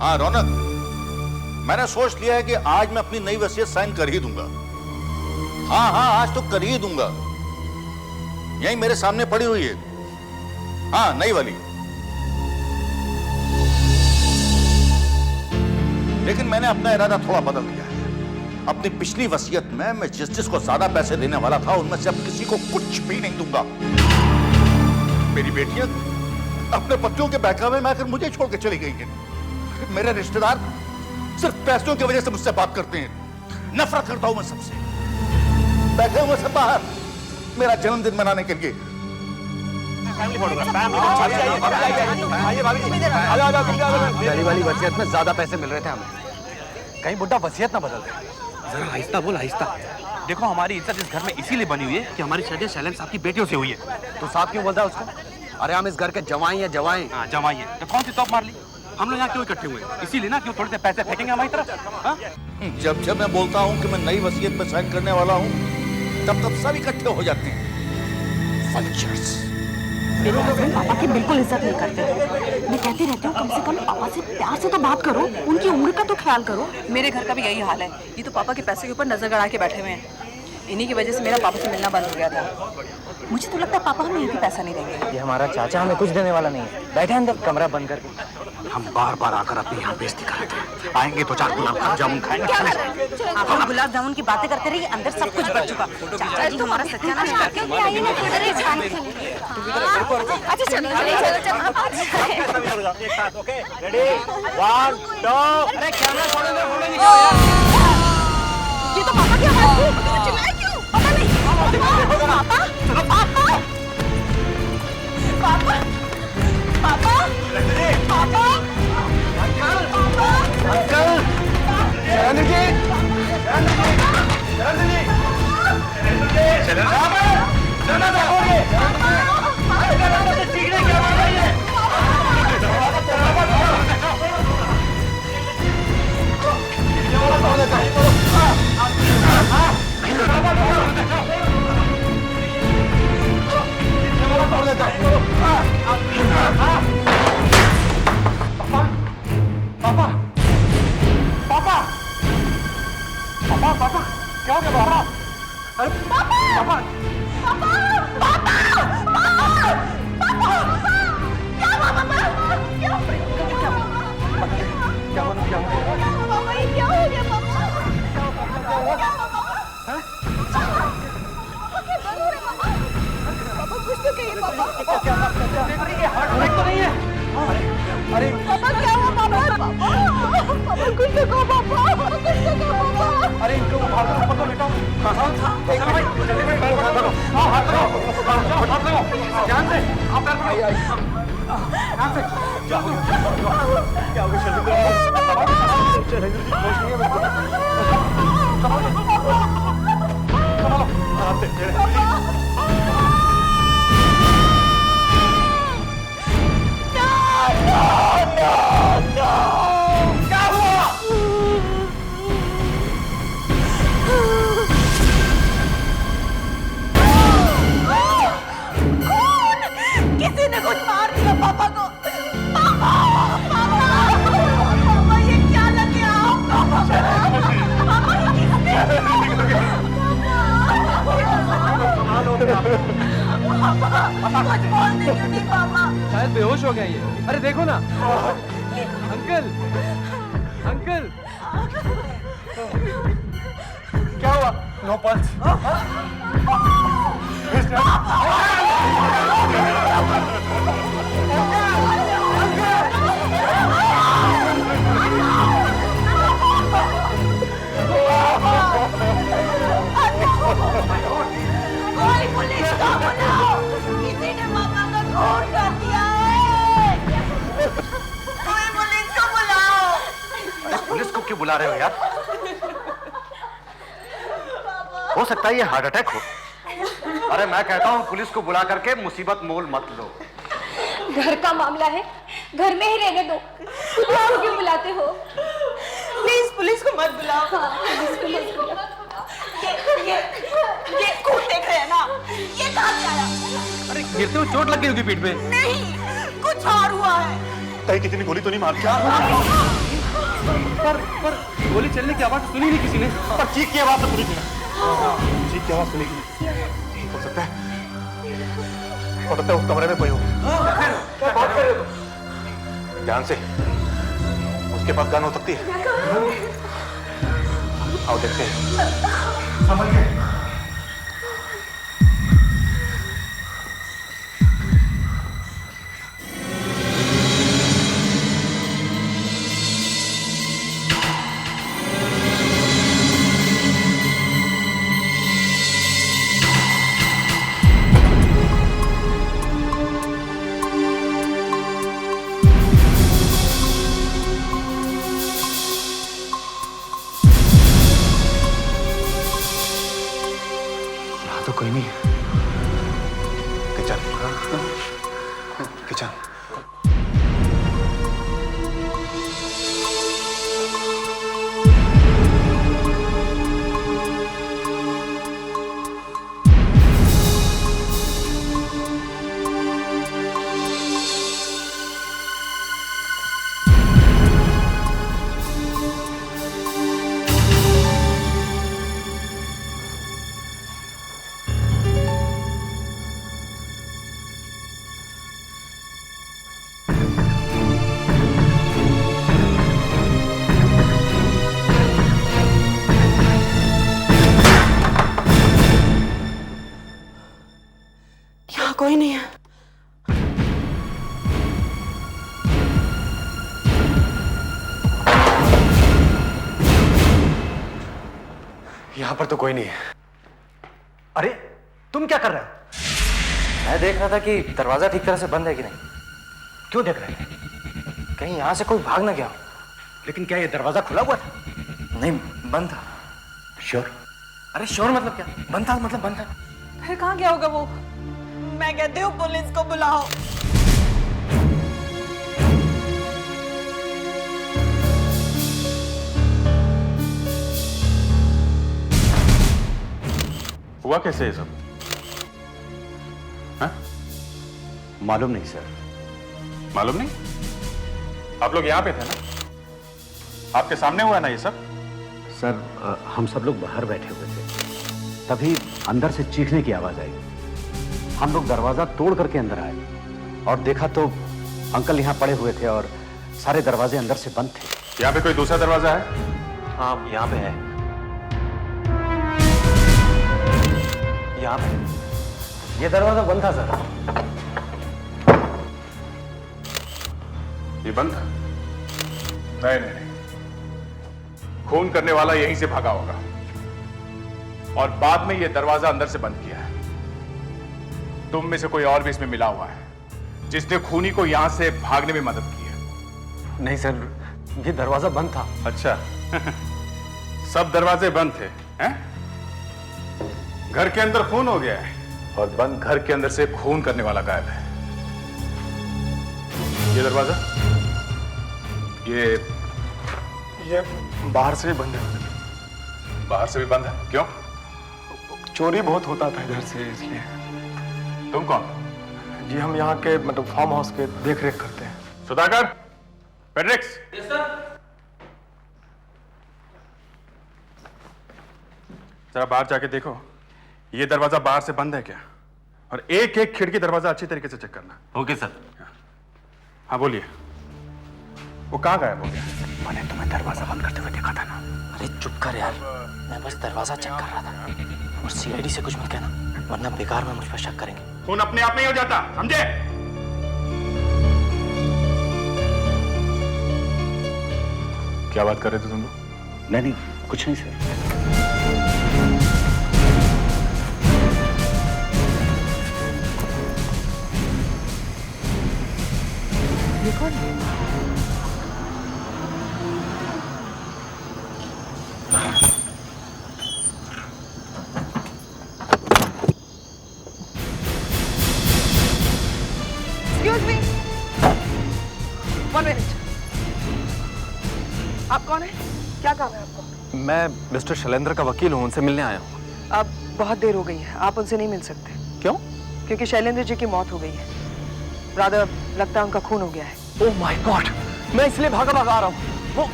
हाँ रौनक, मैंने सोच लिया है कि आज मैं अपनी नई वसीयत साइन कर ही दूंगा। हाँ हाँ, आज तो कर ही दूंगा। यही मेरे सामने पड़ी हुई है। हाँ, नई वाली। लेकिन मैंने अपना इरादा थोड़ा बदल दिया है। अपनी पिछली वसीयत में मैं जिस जिसको ज्यादा पैसे देने वाला था, उनमें से अब किसी को कुछ भी नहीं दूंगा। मेरी बेटियां अपने पतियों के बहकावे में आकर मुझे छोड़ के चली गई हैं। मेरे रिश्तेदार सिर्फ पैसों की वजह से मुझसे बात करते हैं। नफरत करता हूं मैं सबसे। बैठे हुए सब बाहर मेरा जन्मदिन मनाने के लिए। पहली वाली वसीयत में ज्यादा पैसे मिल रहे थे हमें। कहीं बुड्ढा वसीयत ना बदल दे। जरा आहिस्ता बोल, आहिस्ता। देखो, हमारी इज्जत इस घर में इसीलिए बनी हुई है कि हमारी शादी शैलेंद्र साहब की बेटियों से हुई है। तो साहब क्यों बोलता है उसको? अरे हम इस घर के जवाई हैं, जवाई। हाँ, जवाई है तो कौन सी तोप मार ली? हम लोग यहाँ क्यों इकट्ठे हुए? इसीलिए ना, क्यों थोड़े से पैसे फेंकेंगे हमारी तरफ? हाँ? जब जब मैं बोलता हूं कि मैं नई वसीयत पे साइन करने वाला हूं, तब तब सब इकट्ठे हो जाते हैं। फंक्शंस। मेरे हस्बैंड पापा की बिल्कुल इज्जत नहीं करते। मैं कहती रहती हूँ, कम से कम पापा से प्यार से तो बात करो, उनकी उम्र का तो ख्याल करो। मेरे घर का भी यही हाल है। ये तो पापा के पैसे के ऊपर नजर गड़ा के बैठे हुए हैं। इन्हीं की वजह से मेरा पापा से मिलना बंद हो गया था। मुझे तो लगता है पापा हमें एक भी पैसा नहीं देंगे। ये हमारा चाचा हमें कुछ देने वाला नहीं है। बैठे अंदर कमरा बंद करके। हम बार बार आकर अपनी यहाँ बेइज्जती कराते हैं। आएंगे तो 4 गुलाब जामुन खाएंगे। आप गुलाब जामुन की बातें करते रहिए, अंदर सब कुछ बच चुका। चाचा जी हमारा सत्यानाश करके आइए ना। अच्छा चलो चलो चलो। एक साथ, ओके? रेडी? 1 2। अरे कैमरा छोड़ो, ये तो पापा की आवाज थी। तो चिल्लाए क्यों? पता नहीं। पापा पापा पापा पापा पापा शायद बेहोश हो गया ये। अरे देखो ना। अंकल अंकल क्या हुआ? No pulse. पुलिस को बुलाओ, किसी ने पापा का खून कर दिया है। कोई पुलिस को बुलाओ। अरे पुलिस को क्यों बुला रहे हो यार? हो सकता है ये हार्ट अटैक हो। अरे मैं कहता हूँ पुलिस को बुला करके मुसीबत मोल मत लो। घर का मामला है, घर में ही रहने दो। पुलिस को क्यों बुलाते हो? प्लीज पुलिस को मत बुलाओ। पुलिस को मत बुलाओ। ये खून देख रहे हैं ना, ये कहाँ से आया? अरे गिरते हुए चोट लग गई होगी पीठ पे। नहीं, कुछ और हुआ है। कहीं किसी ने गोली तो नहीं मार दिया? पर गोली चलने की आवाज सुनी नहीं किसी ने। पर चीख की आवाज तो सुनी थी ना। चीख की आवाज सुनी थी। हो सकता है उस कमरे में कोई हो। क्या बात कर रहे हो? ध्यान से, उसके पास गन हो सकती है। आओ देखते हैं। समझ गए। तो कोई नहीं है। Kitchen, kitchen. कोई नहीं है। यहां पर तो कोई नहीं है। अरे तुम क्या कर रहे हो? मैं देख रहा था कि दरवाजा ठीक तरह से बंद है कि नहीं। क्यों देख रहे हैं? कहीं यहां से कोई भाग ना गया हो। लेकिन क्या ये दरवाजा खुला हुआ था? नहीं, बंद था। श्योर? अरे श्योर मतलब क्या? बंद था मतलब बंद था। फिर कहाँ गया होगा वो? मैं कहती हूँ पुलिस को बुलाओ। हुआ कैसे ये सब? हाँ? मालूम नहीं सर। मालूम नहीं? आप लोग यहाँ पे थे ना? आपके सामने हुआ ना ये सब? सर हम सब लोग बाहर बैठे हुए थे, तभी अंदर से चीखने की आवाज आई। हम लोग दरवाजा तोड़ करके अंदर आए और देखा तो अंकल यहाँ पड़े हुए थे और सारे दरवाजे अंदर से बंद थे। यहाँ पे कोई दूसरा दरवाजा है? हाँ, यहाँ पे है। यहाँ पे ये दरवाजा बंद था सर। ये बंद था? नहीं, खून करने वाला यहीं से भागा होगा और बाद में ये दरवाजा अंदर से बंद किया है। तुम में से कोई और भी इसमें मिला हुआ है जिसने खूनी को यहां से भागने में मदद की है? नहीं सर, ये दरवाजा बंद था। अच्छा सब दरवाजे बंद थे हैं? घर के अंदर खून हो गया है और बंद घर के अंदर से खून करने वाला गायब है। ये दरवाजा ये बाहर से भी बंद है। बाहर से भी बंद है? क्यों? चोरी बहुत होता था इधर से, इसलिए। तुम कौन? जी हम यहाँ के मतलब फार्म हाउस के देख रेख करते हैं। सुधाकर, पेड्रिक्स। Yes sir. जरा बाहर जाके देखो ये दरवाजा बाहर से बंद है क्या, और एक एक खिड़की दरवाजा अच्छी तरीके से चेक करना। Okay sir. हाँ बोलिए, वो कहाँ गायब हो गया? मैंने तुम्हें दरवाजा बंद करते हुए देखा था ना। अरे चुप कर यार, मैं बस दरवाजा चेक कर रहा था। और सीआईडी से कुछ मत कहना, वरना बेकार में मुझ पर शक करेंगे। खून अपने आप नहीं हो जाता, समझे? क्या बात कर रहे थे तुम लोग? नहीं, कुछ नहीं सर। ये कौन है? Excuse me. One minute. आप कौन है? क्या काम है आपको? मैं मिस्टर शैलेंद्र का वकील हूँ, उनसे मिलने आया हूँ। अब बहुत देर हो गई है, आप उनसे नहीं मिल सकते। क्यों? क्योंकि शैलेंद्र जी की मौत हो गई है। राधा लगता है उनका खून हो गया है। ओह माय गॉड, मैं इसलिए भागा भागा आ रहा हूँ।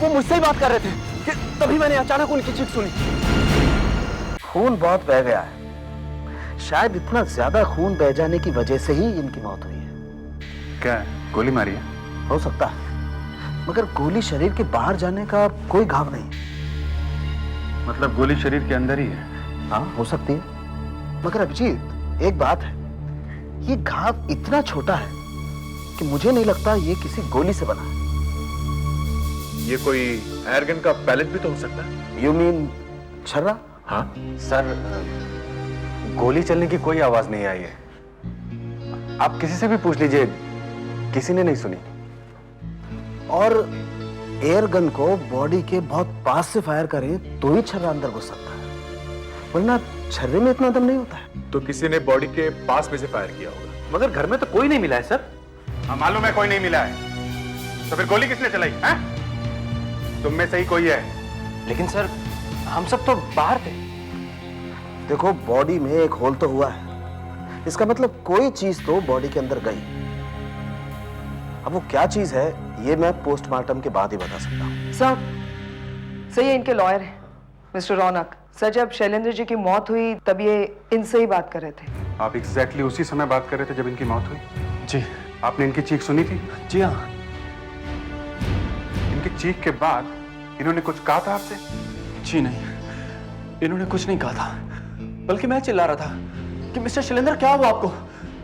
वो मुझसे ही बात कर रहे थे कि तभी मैंने अचानक उनकी चीख सुनी। खून बहुत बह गया है, शायद इतना ज्यादा खून बह जाने की वजह से ही इनकी मौत हुई है। क्या गोली मारी है? हो सकता है, मगर गोली शरीर के बाहर जाने का कोई घाव नहीं। मतलब गोली शरीर के अंदर ही है? हाँ, हो सकती है, मगर अभिजीत एक बात है, ये घाव इतना छोटा है कि मुझे नहीं लगता ये किसी गोली से बना है। ये कोई एयरगन का पैलेट भी तो हो सकता है। यू मीन छर्रा? हाँ सर, गोली चलने की कोई आवाज नहीं आई है। आप किसी से भी पूछ लीजिए, किसी ने नहीं सुनी। और एयर गन को बॉडी के बहुत पास से फायर करें तो ही छर्रा अंदर घुस सकता है, वरना छर्रे में इतना दम नहीं होता है। तो किसी ने बॉडी के पास में से फायर किया होगा। मगर घर में तो कोई नहीं मिला है सर। हाँ मालूम है कोई नहीं मिला है, तो फिर गोली किसने चलाई है? तुम में से ही कोई है। लेकिन सर, हम सब तो बाहर थे। देखो, बॉडी में एक होल तो हुआ है, इसका मतलब कोई चीज तो बॉडी के अंदर गई। अब वो क्या चीज है ये मैं पोस्टमार्टम के बाद ही बता सकता हूँ। साहब, सही है, इनके लॉयर हैं मिस्टर रौनक। सर, जब शैलेंद्र जी की मौत हुई तब ये इनसे ही बात कर रहे थे। आप एग्जैक्टली उसी समय बात कर रहे थे जब इनकी मौत हुई? जी। आपने इनकी चीख सुनी थी? जी हाँ। इनकी चीख के बाद इन्होंने कुछ कहा था आपसे? जी नहीं, इन्होंने कुछ नहीं कहा था, बल्कि मैं चिल्ला रहा था कि मिस्टर शैलेंद्र क्या हुआ आपको,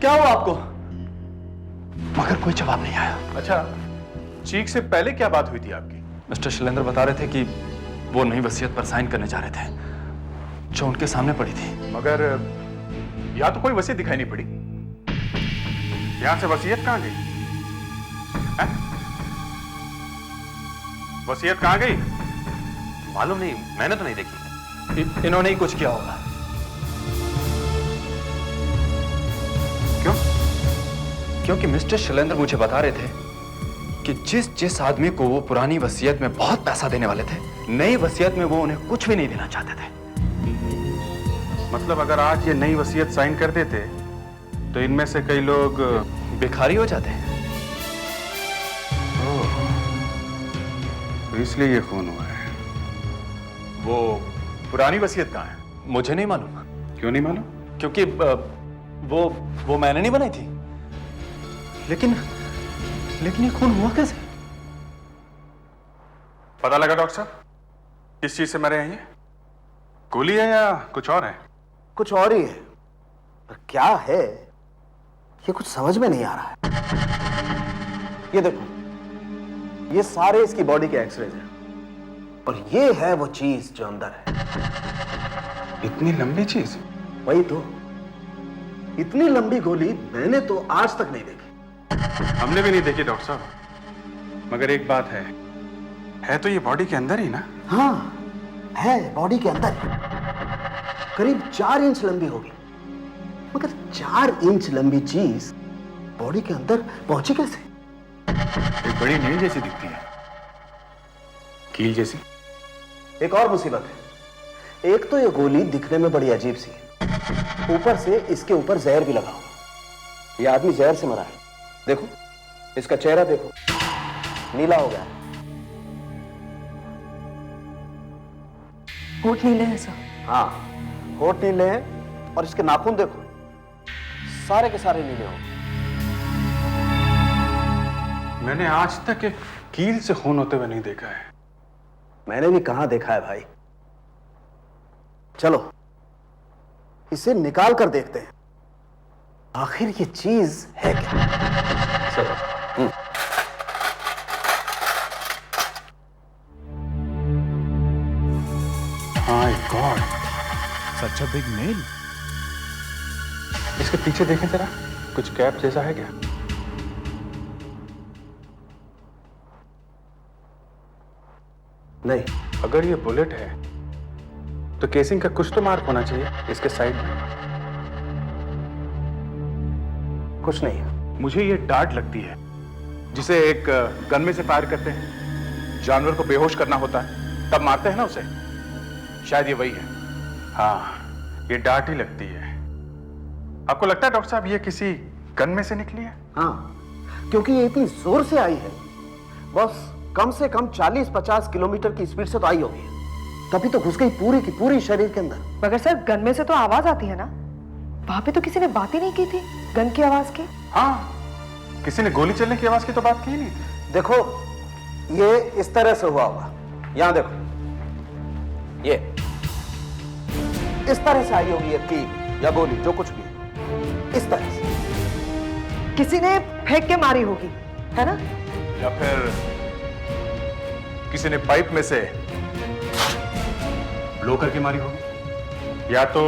क्या हुआ आपको, मगर कोई जवाब नहीं आया। अच्छा, चीख से पहले क्या बात हुई थी आपकी? मिस्टर शैलेंद्र बता रहे थे कि वो नई वसीयत पर साइन करने जा रहे थे जो उनके सामने पड़ी थी। मगर यहाँ तो कोई वसीयत दिखाई नहीं पड़ी। यहां से वसीयत कहां गई? वसीयत कहां गई? मालूम नहीं, मैंने तो नहीं देखी। इन्होंने ही कुछ किया होगा। क्यों? क्योंकि मिस्टर शैलेंद्र मुझे बता रहे थे कि जिस आदमी को वो पुरानी वसीयत में बहुत पैसा देने वाले थे, नई वसीयत में वो उन्हें कुछ भी नहीं देना चाहते थे। मतलब अगर आज ये नई वसीयत साइन कर देते तो इनमें से कई लोग भिखारी हो जाते हैं। तो इसलिए ये खून हुआ है। वो पुरानी वसीयत कहां है? मुझे नहीं मालूम। क्यों नहीं मालूम? क्योंकि वो मैंने नहीं बनाई थी। लेकिन ये खून हुआ कैसे? पता लगा डॉक्टर साहब किस चीज से मरे हैं ये? गोली है या कुछ और है? कुछ और ही है, पर क्या है ये कुछ समझ में नहीं आ रहा है। ये देखो, ये सारे इसकी बॉडी के एक्सरेज हैं, और ये है वो चीज जो अंदर है। इतनी लंबी चीज? वही तो, इतनी लंबी गोली मैंने तो आज तक नहीं देखी। हमने भी नहीं देखी डॉक्टर साहब, मगर एक बात है तो ये बॉडी के अंदर ही ना? हाँ, है बॉडी के अंदर, करीब 4 इंच लंबी होगी। मगर 4 इंच लंबी चीज बॉडी के अंदर पहुंची कैसे? एक बड़ी नील जैसी दिखती है, कील जैसी। एक और मुसीबत है, एक तो ये गोली दिखने में बड़ी अजीब सी है, ऊपर से इसके ऊपर जहर भी लगा हुआ। ये आदमी जहर से मरा है। देखो, इसका चेहरा देखो, नीला हो गया है। होठ नीले हैं सर। हाँ, होठ नीले हैं, और इसके नाखून देखो, सारे के सारे नीले हो। मैंने आज तक एक कील से खून होते हुए नहीं देखा है। मैंने भी कहां देखा है भाई। चलो इसे निकाल कर देखते हैं, आखिर ये चीज है क्या। चलो। My God, such a big nail. इसके पीछे देखें जरा, कुछ कैप जैसा है क्या? नहीं, अगर ये बुलेट है तो केसिंग का कुछ तो मार्क होना चाहिए इसके साइड में। कुछ नहीं है। मुझे ये डार्ट लगती है जिसे एक गन में से फायर करते हैं, जानवर को बेहोश करना होता है तब मारते हैं ना उसे, शायद ये वही है। हाँ, ये डार्ट ही लगती है। आपको लगता है डॉक्टर साहब ये किसी गन में से निकली है? हाँ, क्योंकि ये इतनी जोर से आई है। बस कम से कम 40-50 किलोमीटर की स्पीड से तो आई होगी, तभी तो घुस गई पूरी की पूरी शरीर के अंदर। मगर सर गन में से तो आवाज आती है ना, वहां पे तो किसी ने बात ही नहीं की थी गन की आवाज की। हाँ, किसी ने गोली चलने की आवाज की तो बात की नहीं थी। देखो ये इस तरह से हुआ होगा, यहां देखो, ये इस तरह से आई होगी ये कील या गोली, जो कुछ भी है, इस तरह से किसी ने फेंक के मारी होगी, है ना? या फिर किसी ने पाइप में से ब्लो करके मारी होगी, या तो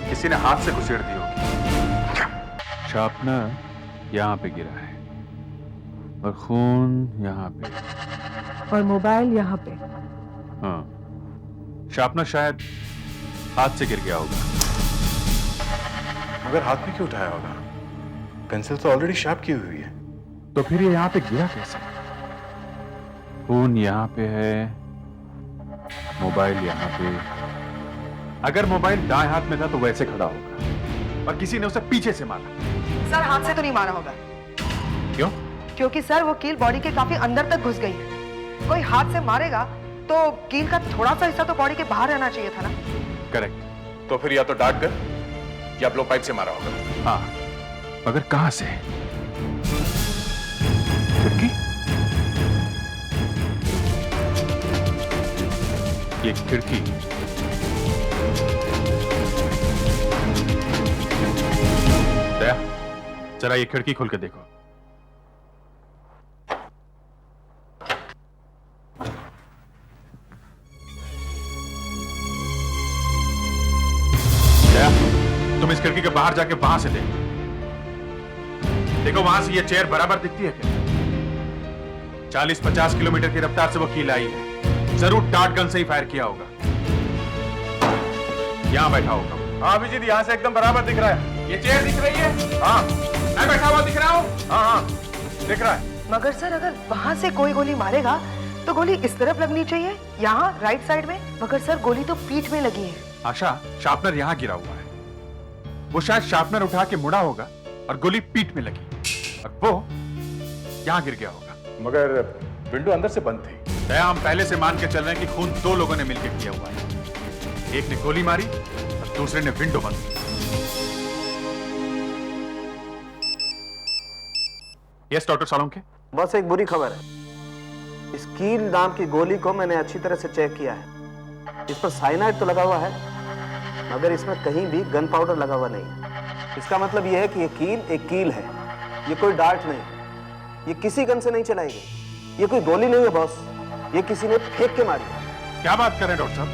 किसी ने हाथ से घुसेड़ दी होगी। शार्पनर यहां पे गिरा है और खून यहां पे, और मोबाइल यहाँ पे। हाँ, शार्पनर शायद हाथ से गिर गया होगा। मगर हाथ में क्यों उठाया होगा? पेंसिल तो ऑलरेडी शार्प की हुई है। तो फिर ये यहां पे गिरा कैसे? खून यहां पे है, मोबाइल यहां पे। अगर मोबाइल दाएं हाथ में था तो वैसे खड़ा होगा और किसी ने उसे पीछे से मारा। सर हाथ से तो नहीं मारा होगा। क्यों? क्योंकि सर वो कील बॉडी के काफी अंदर तक घुस गई है। कोई हाथ से मारेगा तो कील का थोड़ा सा हिस्सा तो बॉडी के बाहर रहना चाहिए था ना। करेक्ट। तो फिर या तो डांट कर या ब्लो पाइप से मारा होगा। हाँ, मगर कहां से? खिड़की? ये खिड़की। दया, जरा ये खिड़की खोल के देखो। दया, तुम इस खिड़की के बाहर जाके वहां से देखो। देखो वहां से ये चेयर बराबर दिखती है क्या? 40-50 किलोमीटर की रफ्तार से वो कील आई है। जरूर डार्ट गन से ही फायर किया होगा। यहां बैठा होगा। हाँ अभिजीत, यहाँ से एकदम बराबर दिख रहा है। ये चेयर दिख रही है? हाँ, मैं बैठा हुआ दिख रहा हूं? हाँ हाँ दिख रहा है। मगर सर अगर वहां से कोई गोली मारेगा तो गोली इस तरफ लगनी चाहिए, यहाँ राइट साइड में। मगर सर गोली तो पीठ में लगी है। आशा, शार्पनर यहां गिरा हुआ है। वो शायद शार्पनर उठा के मुड़ा होगा और गोली पीठ में लगी और वो यहां गिर गया होगा। मगर विंडो अंदर से बंद थी। दया, हम पहले से मान के चल रहे हैं कि खून दो लोगों ने मिलकर किया हुआ है। एक ने गोली मारी और दूसरे ने विंडो बंद की। Yes doctor Solanki. बस एक बुरी खबर है, इस कील नाम की गोली को मैंने अच्छी तरह से चेक किया है। इस पर साइनाइड तो लगा हुआ है, मगर इसमें कहीं भी गन पाउडर लगा हुआ नहीं। इसका मतलब यह है कि ये कील एक कील है, ये कोई डार्ट नहीं, ये किसी गन से नहीं चलाई गई, ये कोई गोली नहीं है बॉस, ये किसी ने फेंक के मारी है। क्या बात कर रहे हैं डॉक्टर साहब?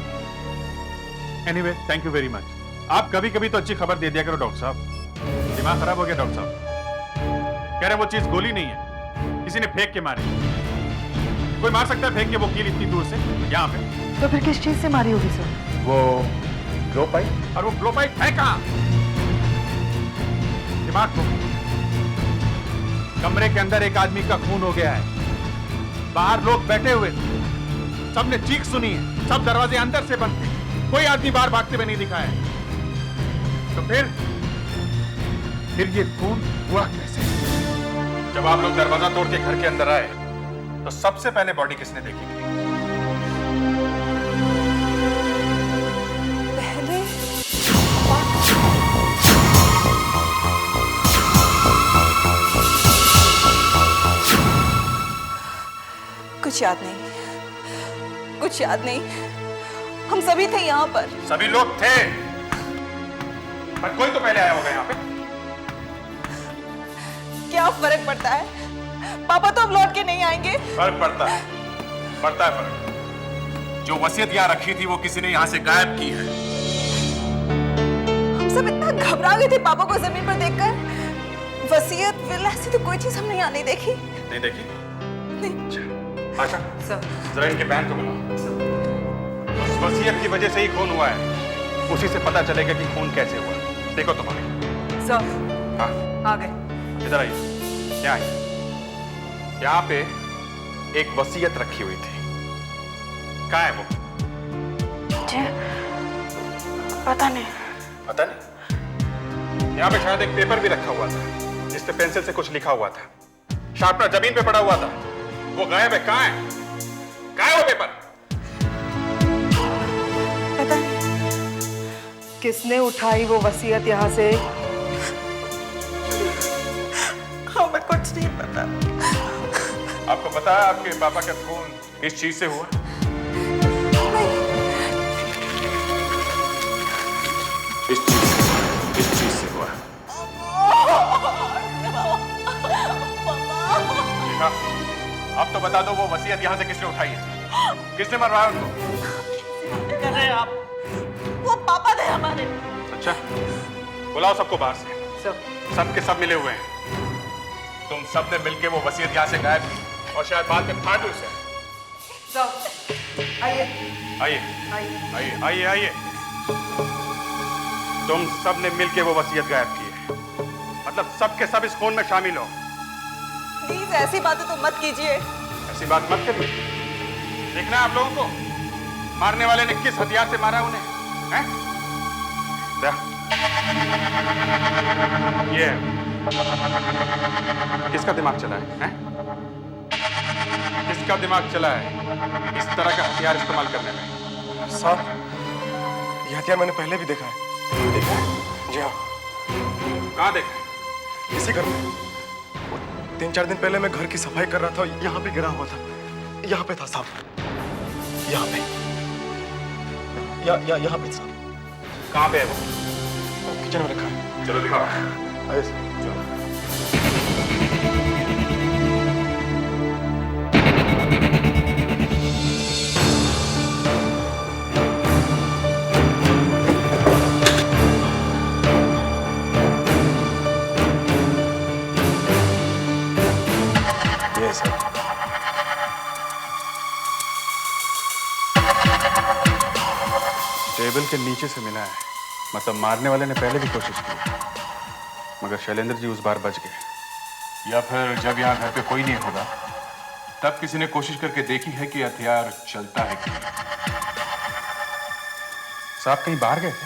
Anyway, thank you very much. आप कभी कभी तो अच्छी खबर दे दिया करो डॉक्टर साहब। दिमाग खराब हो गया डॉक्टर साहब। कह रहे वो चीज गोली नहीं है, किसी ने फेंक के मारी। कोई मार सकता है फेंक के वो कील इतनी दूर से यहाँ पे? तो फिर किस चीज से मारी होगी सर? वो ब्लो पाइप। और वो ब्लो पाइप है कहाँ? दिमाग को। कमरे के अंदर एक आदमी का खून हो गया है, बाहर लोग बैठे हुए थे, सबने चीख सुनी है, सब दरवाजे अंदर से बंद थे, कोई आदमी बाहर भागते हुए नहीं दिखा है। तो फिर ये खून हुआ कैसे? जब आप लोग दरवाजा तोड़ के घर के अंदर आए तो सबसे पहले बॉडी किसने देखी थी? पहले कुछ याद नहीं, कुछ याद नहीं। हम सभी थे यहाँ पर। सभी लोग थे, पर कोई तो पहले आया होगा यहाँ पे। क्या फर्क पड़ता है? पापा तो अब लौट के नहीं आएंगे। फर्क पड़ता है फर्क। जो वसीयत यहाँ रखी थी वो किसी ने यहाँ से गायब की है। हम सब इतना घबरा गए थे पापा को जमीन पर देखकर। वसीयत विल ऐसी तो कोई चीज हमने यहाँ नहीं देखी। नहीं देखी? नहीं। आशा, जरा इनके बैन को बुलाओ। उस वसीयत की वजह से ही खून हुआ है, उसी से पता चलेगा कि खून कैसे हुआ। देखो तुम्हारे। सर हाँ आ गए। इधर आइए। क्या है? यहाँ पे एक वसीयत रखी हुई थी, कहाँ है वो? मुझे पता नहीं। पता नहीं? यहाँ पे शायद एक पेपर भी रखा हुआ था जिस पे पेंसिल से कुछ लिखा हुआ था। शार्पनर जमीन पे पड़ा हुआ था, वो गायब है। कहाँ है? कहाँ है वो पेपर? पता है किसने उठाई वो वसीयत यहाँ से? हमें कुछ नहीं पता। आपको पता है आपके पापा का खून किस चीज से हुआ? इस चीज से हुआ। देखा? अब तो बता दो वो वसीयत यहाँ से किसने उठाई है? किसने मरवाया उनको? कर रहे हैं आप? वो पापा थे हमारे। अच्छा, बुलाओ सबको बाहर से। सब के सब मिले हुए हैं। तुम सबने मिलके वो वसीयत यहाँ से गायब की और शायद बाद में फाड़ दी उसे। आइए आइए आइए आइए आइए। तुम सबने मिलके वो वसीयत गायब की है, मतलब सब के सब इस खून में शामिल हो। प्लीज ऐसी बातें तो मत कीजिए। ऐसी बात मत करिए। देखना है आप लोगों को मारने वाले ने किस हथियार से मारा उन्हें, हैं? ये किसका दिमाग चला है? किसका दिमाग चला है इस तरह का हथियार इस्तेमाल करने में? साहब, ये हथियार मैंने पहले भी देखा है। देखा है? जी हाँ। कहाँ देखा? इसी घर में। 3-4 दिन पहले मैं घर की सफाई कर रहा था, यहाँ पे गिरा हुआ था। यहाँ पे था साहब, यहाँ पे, यहाँ पे साहब। कहाँ पे है वो? किचन में रखा है। चलो दिखाओ। आइए सर। चलो। ये सर। टेबल के नीचे से मिला है, मतलब मारने वाले ने पहले भी कोशिश की, मगर शैलेंद्र जी उस बार बच गए। या फिर जब यहाँ घर पे कोई नहीं होगा तब किसी ने कोशिश करके देखी है कि हथियार चलता है कि नहीं। साहब कहीं बाहर गए थे?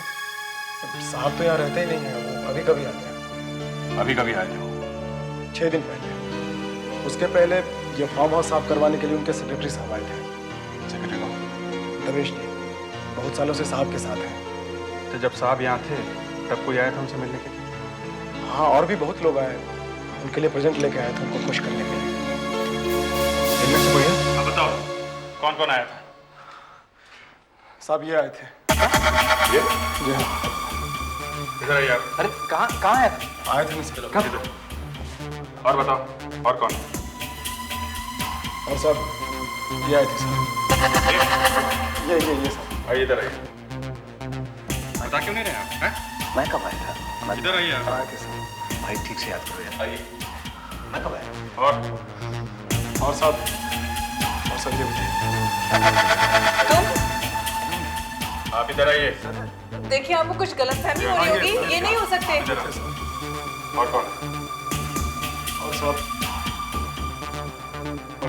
साहब तो यहाँ रहते ही नहीं है, वो कभी कभी आते हैं। अभी कभी आए थे वो? 6 दिन पहले। उसके पहले ये फार्म हाउस साफ करवाने के लिए उनके सेक्रेटरी साहब आए थे। सेक्रेटरी कौन? रमेश जी, बहुत सालों से साहब के साथ हैं। तो जब साहब यहाँ थे तब कोई आया था उनसे मिलने के लिए? हाँ, और भी बहुत लोग आए, उनके लिए प्रेजेंट लेके आए थे, उनको खुश करने के लिए। इनमें से कोई है? हाँ बताओ, कौन कौन आया था? साहब ये आए थे। ये? जी हाँ। इधर आइए आप। अरे कहाँ है? आए थे मिस्टर। इधर। और बताओ, और कौन? और साहब ये आए थे सर। ये साहब। आइए इधर आइए। बता क्यों नहीं रहे आप? हैं? मैं कब आया था? इधर आइए आप। आए थे सर। भाई ठीक से याद करो यार। आइए। मैं कब आया? और साहब ये भी थे। आप इधर आइए। देखिए आपको कुछ गलतफहमी हो रही होगी, ये नहीं हो सकते। इधर आओ। और कौन? और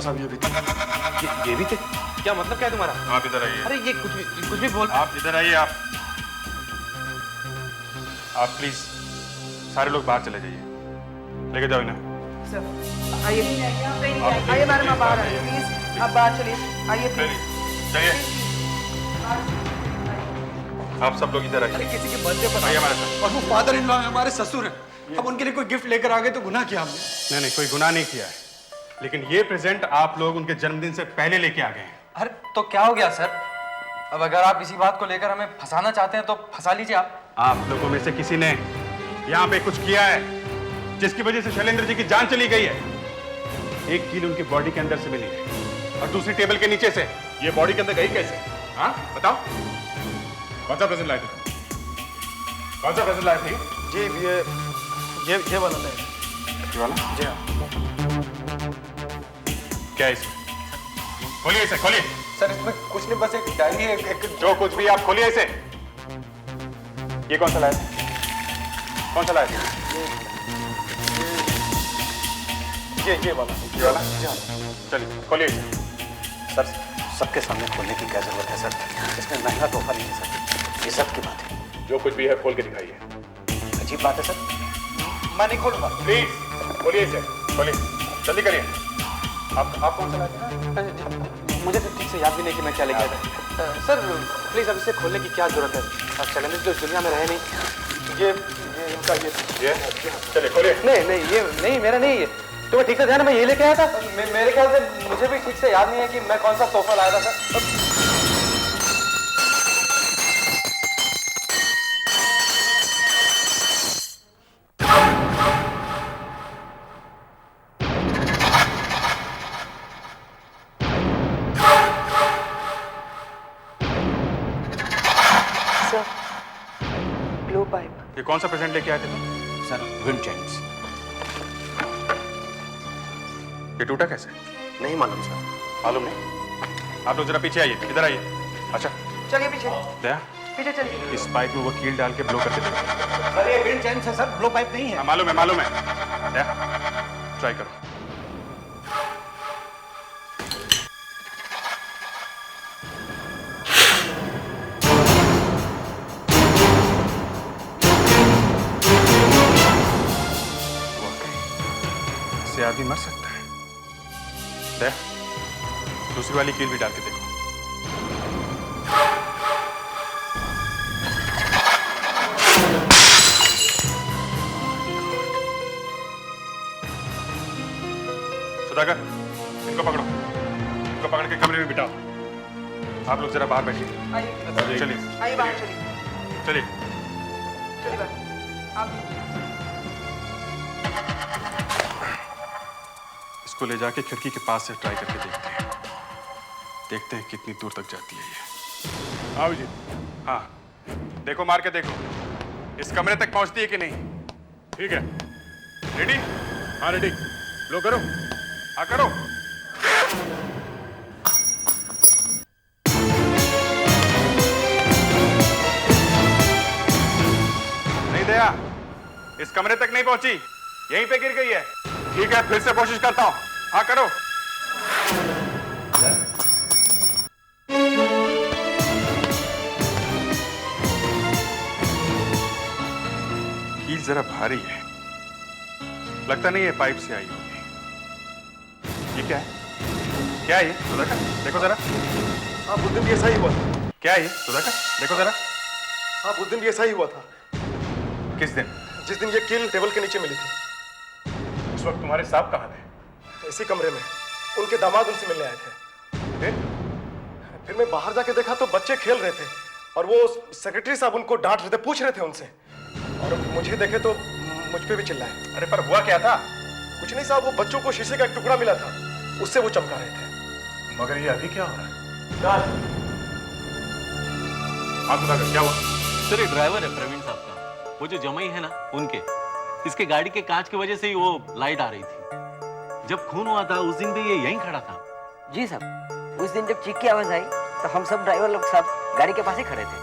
साहब ये भी थे। ये भी थे? क्या मतलब क्या है तुम्हारा? आप इधर आइए। अरे ये कुछ भी बोल। आप इधर आइए। आप प्लीज सारे लोग बाहर चले जाइए, लेके जाओ इन्हें। आइए आइए मैडम, आप बाहर आइए प्लीज, आप बाहर चलिए, आइए प्लीज। चलिए आप सब लोग इधर आइए। किसी के बर्थडे पर आइए हमारे साथ। और वो फादर इन लॉ है, हमारे ससुर हैं। अब उनके लिए कोई गिफ्ट लेकर आ गए तो गुनाह किया हमने। नहीं, कोई गुनाह नहीं किया है, लेकिन ये प्रेजेंट आप लोग उनके जन्मदिन से पहले लेके आ गए हैं। अरे तो क्या हो गया सर? अब अगर आप इसी बात को लेकर हमें फंसाना चाहते हैं तो फंसा लीजिए आप लोगों में से किसी ने यहाँ पे कुछ किया है जिसकी वजह से शैलेंद्र जी की जान चली गई है। एक कील उनकी बॉडी के अंदर से मिली है और दूसरी टेबल के नीचे से। ये बॉडी के अंदर गई कैसे? हाँ बताओ, कौन सा प्रेजेंट लाए थे? कौन सा प्रेजेंट लाए थे? जी ये वाला नहीं। ये वाला? जी हाँ। क्या है इसमें? खोलिए इसे, खोलिए। सर इसमें कुछ नहीं, बस एक डायरी है, एक जो कुछ भी आप खोलिए इसे। ये कौन सा लाए थे? कौन सा लाए थे? ये वाला। ये वाला? चलिए खोलिए इसे। सर सबके सामने खोलने की क्या जरूरत है सर? इसमें महंगा तोहफा नहीं है सर, ये सब की बात है। जो कुछ भी है खोल के दिखाइए। अजीब बात है सर, मैं नहीं खोलूंगा। प्लीज खोलिए इसे, खोलिए। जल्दी करिए। आप कौन सा लाए थे? मुझे तो ठीक से याद भी नहीं कि मैं क्या लेके आया था। सर प्लीज अब इसे खोलने की क्या जरूरत है? अब चैलेंज तो इस दुनिया में रहे नहीं। ये इनका ये चलिए खोलिए। नहीं ये नहीं, मेरा नहीं ये। तुम्हें ठीक से ध्यान है, मैं ये लेके आया था। मेरे ख्याल से मुझे भी ठीक से याद नहीं है कि मैं कौन सा तोहफा लाया था सर। Blue pipe. ये कौन सा प्रेजेंट लेके आए थे तुम? Sir wind Chimes. ये टूटा कैसे? नहीं मालूम सर। मालूम नहीं? आप लोग जरा पीछे आइए, इधर आइए। अच्छा चलिए पीछे। दया, पीछे चलिए। इस पाइप में वो कील डाल के ब्लो करके देखो। सर ये विंड चाइम्स है सर, ब्लो पाइप नहीं है। मालूम है। दया, ट्राई करो। इससे आदमी मर सकता है। दया, दूसरी वाली कील भी डाल के देखो। सुधाकर, इनको पकड़ के कमरे में बिठाओ। आप लोग जरा बाहर बैठिए। चलिए आइए बाहर चलिए। चलिए। चलिए बाहर। आप इसको ले जाके खिड़की के पास से ट्राई करके देखते हैं कितनी दूर तक जाती है ये। आओ जी। हाँ, देखो मार के देखो, इस कमरे तक पहुंचती है कि नहीं। ठीक है, रेडी? हाँ रेडी। लो करो। हाँ करो। नहीं दया, इस कमरे तक नहीं पहुंची, यहीं पे गिर गई है। ठीक है, फिर से कोशिश करता हूं। हाँ करो। कील जरा भारी है, लगता नहीं है पाइप से आई होगी। ये क्या है? क्या है ये? सुधाकर देखो जरा। हाँ उस दिन भी ऐसा ही हुआ था। क्या है ये? सुधाकर देखो जरा। हाँ उस दिन भी ऐसा ही हुआ था। किस दिन? जिस दिन ये कील टेबल के नीचे मिली थी। उस वक्त तुम्हारे साहब कहाँ थे? इसी कमरे में। उनके दामाद उनसे मिलने आए थे। फिर मैं बाहर जाके देखा तो बच्चे खेल रहे थे और वो सेक्रेटरी साहब उनको डांट रहे थे, पूछ रहे थे उनसे, और मुझे देखे तो मुझ पे भी चिल्लाए। अरे पर हुआ क्या था? कुछ नहीं साहब, वो बच्चों को शीशे का एक टुकड़ा मिला था, उससे वो चमका रहे थे। मगर ये अभी क्या हो रहा है? हाँ सुधाकर, क्या हुआ? सर ये ड्राइवर है प्रवीण साहब का, वो जो जमाई है ना उनके, इसके गाड़ी के कांच की वजह से ही वो लाइट आ रही थी। जब खून हुआ था उस दिन भी ये यहीं खड़ा था। जी साहब, उस दिन जब चीख की आवाज आई तो हम सब ड्राइवर लोग साहब गाड़ी के पास ही खड़े थे।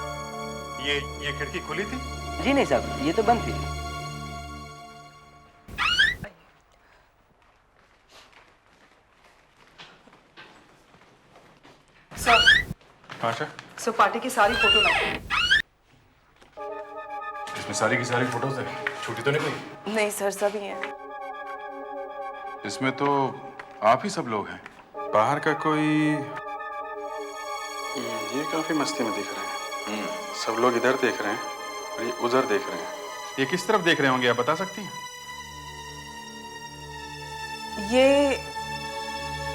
ये खिड़की खुली थी? जी नहीं साहब, ये तो बंद थी। सर। अच्छा। सो पार्टी की सारी फोटो ना। इसमें सारी की सारी फोटोज है, छूटी तो नहीं कोई? नहीं सर, सभी हैं। इसमें तो आप ही सब लोग हैं, बाहर का कोई? ये काफी मस्ती में दिख रहे हैं। सब लोग इधर देख रहे हैं और ये उधर देख रहे हैं। ये किस तरफ देख रहे होंगे, आप बता सकती हैं?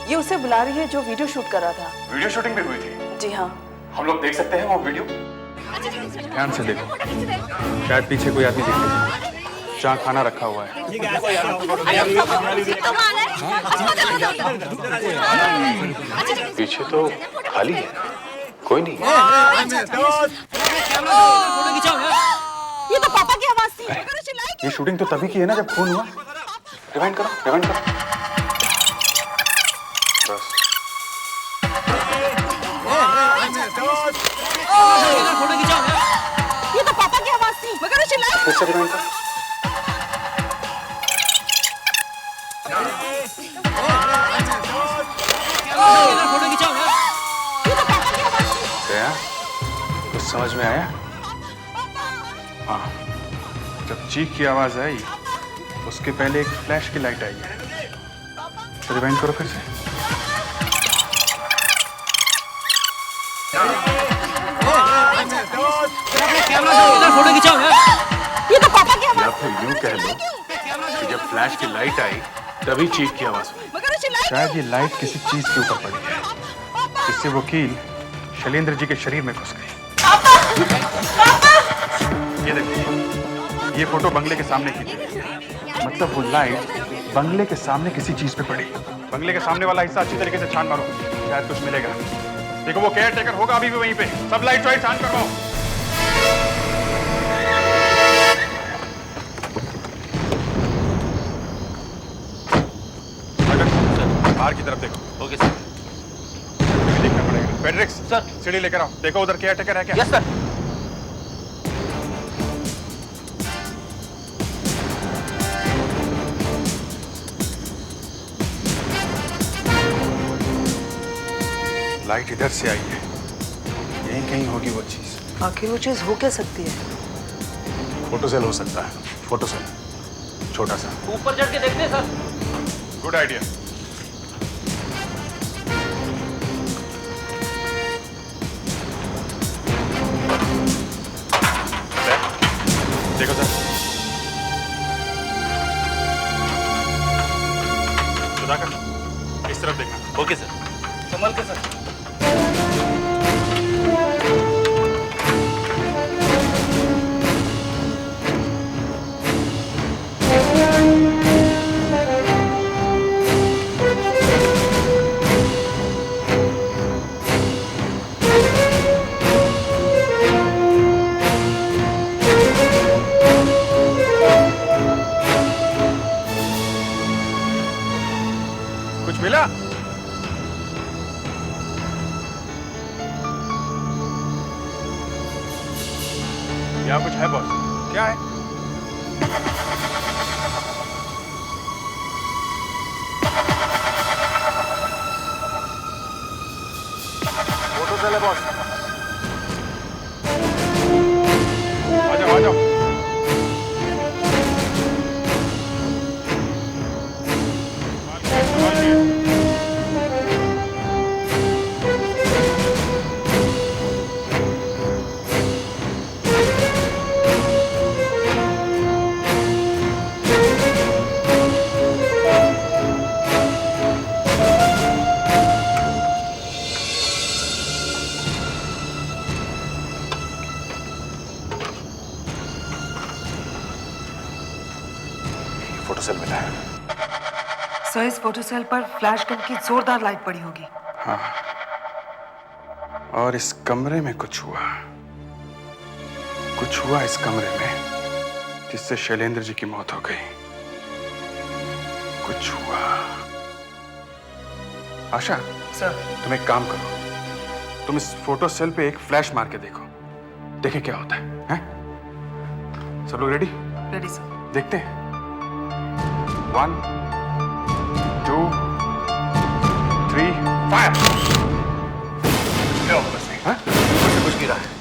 ये उसे बुला रही है जो वीडियो शूट कर रहा था। वीडियो शूटिंग भी हुई थी? जी हाँ। हम लोग देख सकते हैं वो वीडियो? ध्यान से देखो, शायद पीछे कोई आदमी दिख रहा है जहाँ खाना रखा हुआ है। पीछे तो खाली है, कोई नहीं। ये तो पापा की आवाज थी। ये शूटिंग तो तभी की है ना जब खून हुआ। रिवाइंड करो, रिवाइंड करो। बस। ये तो पापा की आवाज थी, मगर वो चिल्लाए। फिर से रिवाइंड करो। कुछ समझ में आया? हाँ, जब चीख की आवाज आई उसके पहले एक फ्लैश की लाइट आई है। रिवाइंड करो फिर से। फोटो खिंचाओ ना। ये तो पापा की या आवाज फिर यूं कह लो कि जब फ्लैश की लाइट आई तभी चीख की आवाज हुई। शायद ये लाइट किसी चीज के ऊपर पड़ी है जिससे वो कील शैलेंद्र जी के शरीर में घुस गई। ये देखिए, ये फोटो बंगले के सामने की थी। मतलब वो लाइट बंगले के सामने किसी चीज पे पड़ी। बंगले के सामने वाला हिस्सा अच्छी तरीके से छान मारो, शायद कुछ मिलेगा। देखो वो केयर टेकर होगा अभी भी वहीं पे। सब लाइट वाइट छान करवाओ। बाहर की तरफ देखो। Okay sir. देखना पड़ेगा। फेडरिक्स सर, सीढ़ी लेकर आओ। देखो उधर केयर टेकर है क्या? Yes sir. लाइट इधर से आई है, यहीं कहीं होगी वो चीज। आखिर वो चीज हो क्या सकती है? फोटो सेल हो सकता है। फोटो सेल छोटा सा। ऊपर चढ़ के देखते हैं सर। Good idea. देखो सर, सुधाकर इस तरफ देखना। Okay sir. संभल के सर। कुछ मिला? यहाँ कुछ है बॉस? क्या है? फोटो सेल है बॉस। आ जाओ आ जाओ। फोटो सेल मिला है। सर, इस फोटो सेल पर फ्लैश गन की जोरदार लाइट पड़ी होगी। हाँ, और इस कमरे में कुछ हुआ इस कमरे में जिससे शैलेंद्र जी की मौत हो गई। कुछ हुआ। आशा सर, तुम एक काम करो, तुम इस फोटो सेल पे एक फ्लैश मार के देखो, देखे क्या होता है, हैं? सब लोग रेडी? Ready sir. देखते हैं। 1 2 3 फायर। क्या बस नहीं, हाँ? कुछ गिरा है।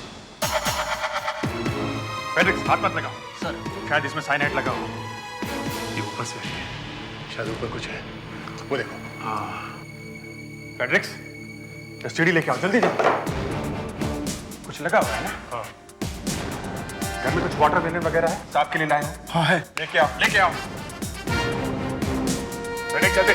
फेडरिक्स हाथ मत लगाओ सर, शायद इसमें साइनाइड लगा हो। ये ऊपर से है, शायद ऊपर कुछ है, वो देखो। हाँ फेडरिक्स, सीढ़ी लेके आओ जल्दी जल्दी। कुछ लगा हुआ है ना? हाँ। घर में कुछ वाटर वेनर वगैरह है? सांप के लिए लाए हो? हाँ है। लेके आओ लेके आओ। फेडरिक्स चलते।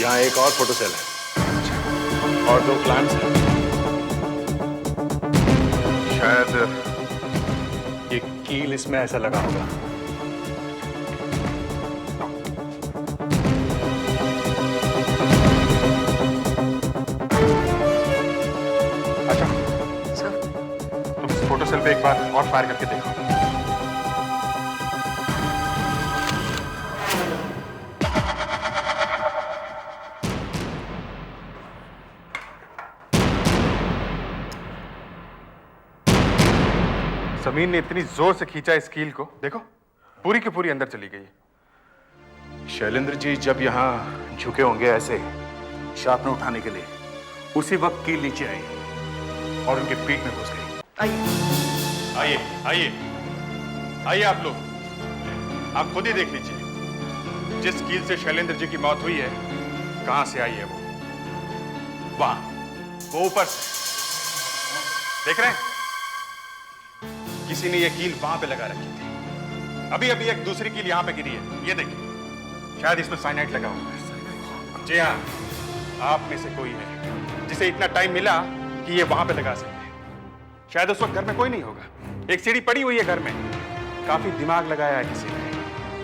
यहाँ एक और फोटो सेल है और 2 प्लांट्स हैं। शायद ये कील इसमें ऐसा लगा होगा। अच्छा सर, तुम इस फोटो सेल पे एक बार और फायर करके देखो। जमीन ने इतनी जोर से खींचा इस कील को, देखो पूरी की पूरी अंदर चली गई। शैलेंद्र जी जब यहां झुके होंगे ऐसे शार्पनर उठाने के लिए, उसी वक्त कील नीचे आई और उनके पीठ में घुस गई। आइए आइए आइए आप लोग, आप खुद ही देख लीजिए जिस कील से शैलेंद्र जी की मौत हुई है कहां से आई है वो। वहां वो ऊपर से देख रहे हैं, किसी ने ये कील वहां पे लगा रखी थी। अभी अभी एक दूसरी कील यहां पे गिरी है, ये देखिए, शायद इसमें साइनाइड लगा हुआ है। जी हाँ, आप में से कोई है जिसे इतना टाइम मिला कि ये वहां पे लगा सकते हैं। शायद उस वक्त घर में कोई नहीं होगा, एक सीढ़ी पड़ी हुई है घर में, काफी दिमाग लगाया है किसी ने।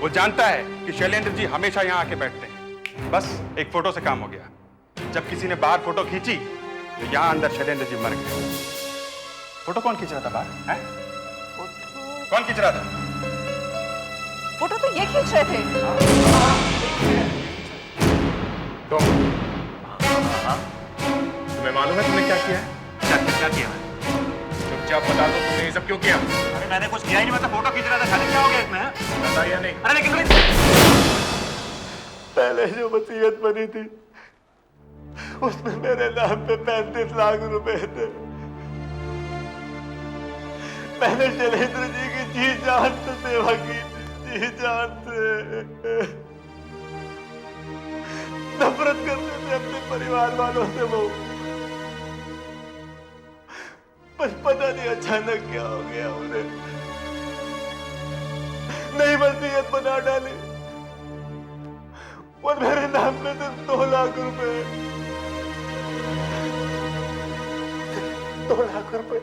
वो जानता है कि शैलेंद्र जी हमेशा यहां आके बैठते हैं, बस एक फोटो से काम हो गया। जब किसी ने बाहर फोटो खींची तो यहां अंदर शैलेंद्र जी मर गए। फोटो कौन खींच रहा था बाहर है? कौन खींच रहा था? फोटो तो ये खींच रहे थे। तुम्हें मालूम है तुमने क्या किया है? क्या किया? चुपचाप बता दो तुमने ये सब क्यों किया? अरे मैंने कुछ किया ही नहीं, मैं तो फोटो खींच रहा था। खाली क्या हो गया इसमें? बताइए नहीं। अरे लेकिन पहले जो वसीयत बनी थी उसमें मेरे नाम पे 35 लाख रुपए थे। मैंने शैलेंद्र जी की जी जान से सेवा की, जी जान से। नफरत करते थे अपने परिवार वालों से वो, बस पता नहीं अचानक क्या हो गया उन्हें। नई वसीयत बना डाली और मेरे नाम पे तो 2 लाख रुपए, 2 लाख रुपए।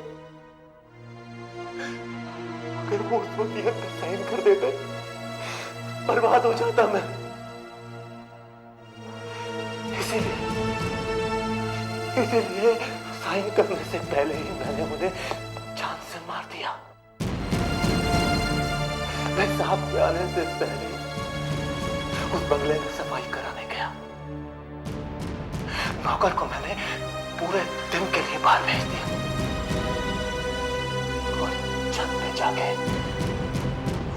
अगर वो उस वसीयत पे साइन कर देते, बर्बाद हो जाता मैं। इसीलिए साइन करने से पहले ही मैंने उन्हें जान से मार दिया। मैं साहब के आने से पहले उस बंगले में सफाई कराने गया। नौकर को मैंने पूरे दिन के लिए बाहर भेज दिया और छत पे जाके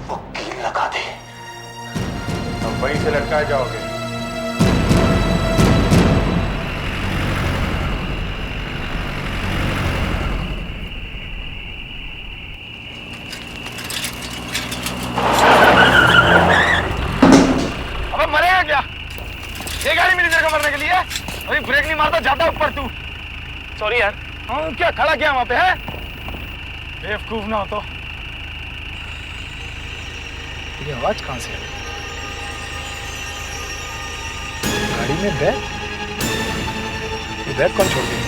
वो कील लगा दी। अब वहीं से लटकाए जाओगे। अभी ब्रेक नहीं मारता, जाता ऊपर तू। सॉरी यार। हाँ क्या खड़ा क्या वहां पे है? बेवकूफ ना हो तो। ये आवाज कहां से आई? गाड़ी में बैग? ये बैग कौन छोड़ दिया?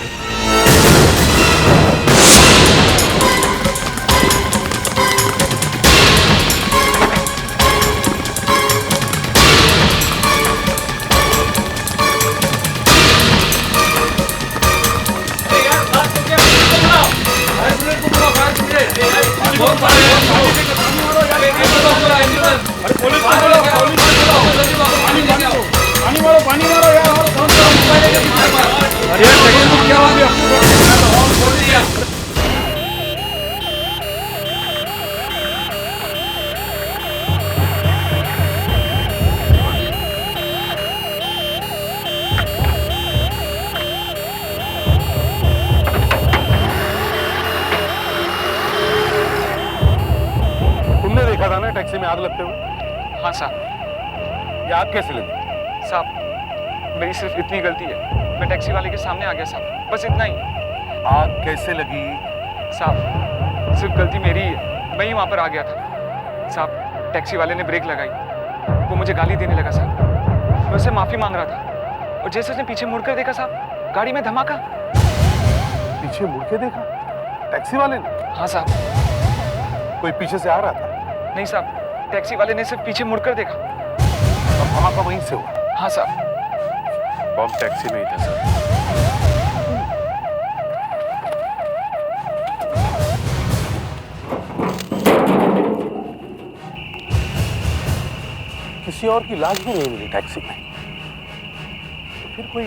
टैक्सी में आग लगते हुए? हाँ साहब। ये आग कैसे लगी? साहब मेरी सिर्फ इतनी गलती है, मैं टैक्सी वाले के सामने आ गया साहब, बस इतना ही। आग कैसे लगी? साहब सिर्फ गलती मेरी ही है, मैं ही वहां पर आ गया था साहब। टैक्सी वाले ने ब्रेक लगाई, वो मुझे गाली देने लगा साहब। मैं उससे माफी मांग रहा था और जैसे उसने पीछे मुड़कर देखा साहब, गाड़ी में धमाका। पीछे मुड़ के देखा टैक्सी वाले ने? हाँ साहब। कोई पीछे से आ रहा था? नहीं साहब, टैक्सी वाले ने सिर्फ पीछे मुड़कर देखा। और धमाका वहीं से हुआ? हाँ साहब। बम टैक्सी में ही था सर। किसी और की लाश भी नहीं मिली टैक्सी में, तो फिर कोई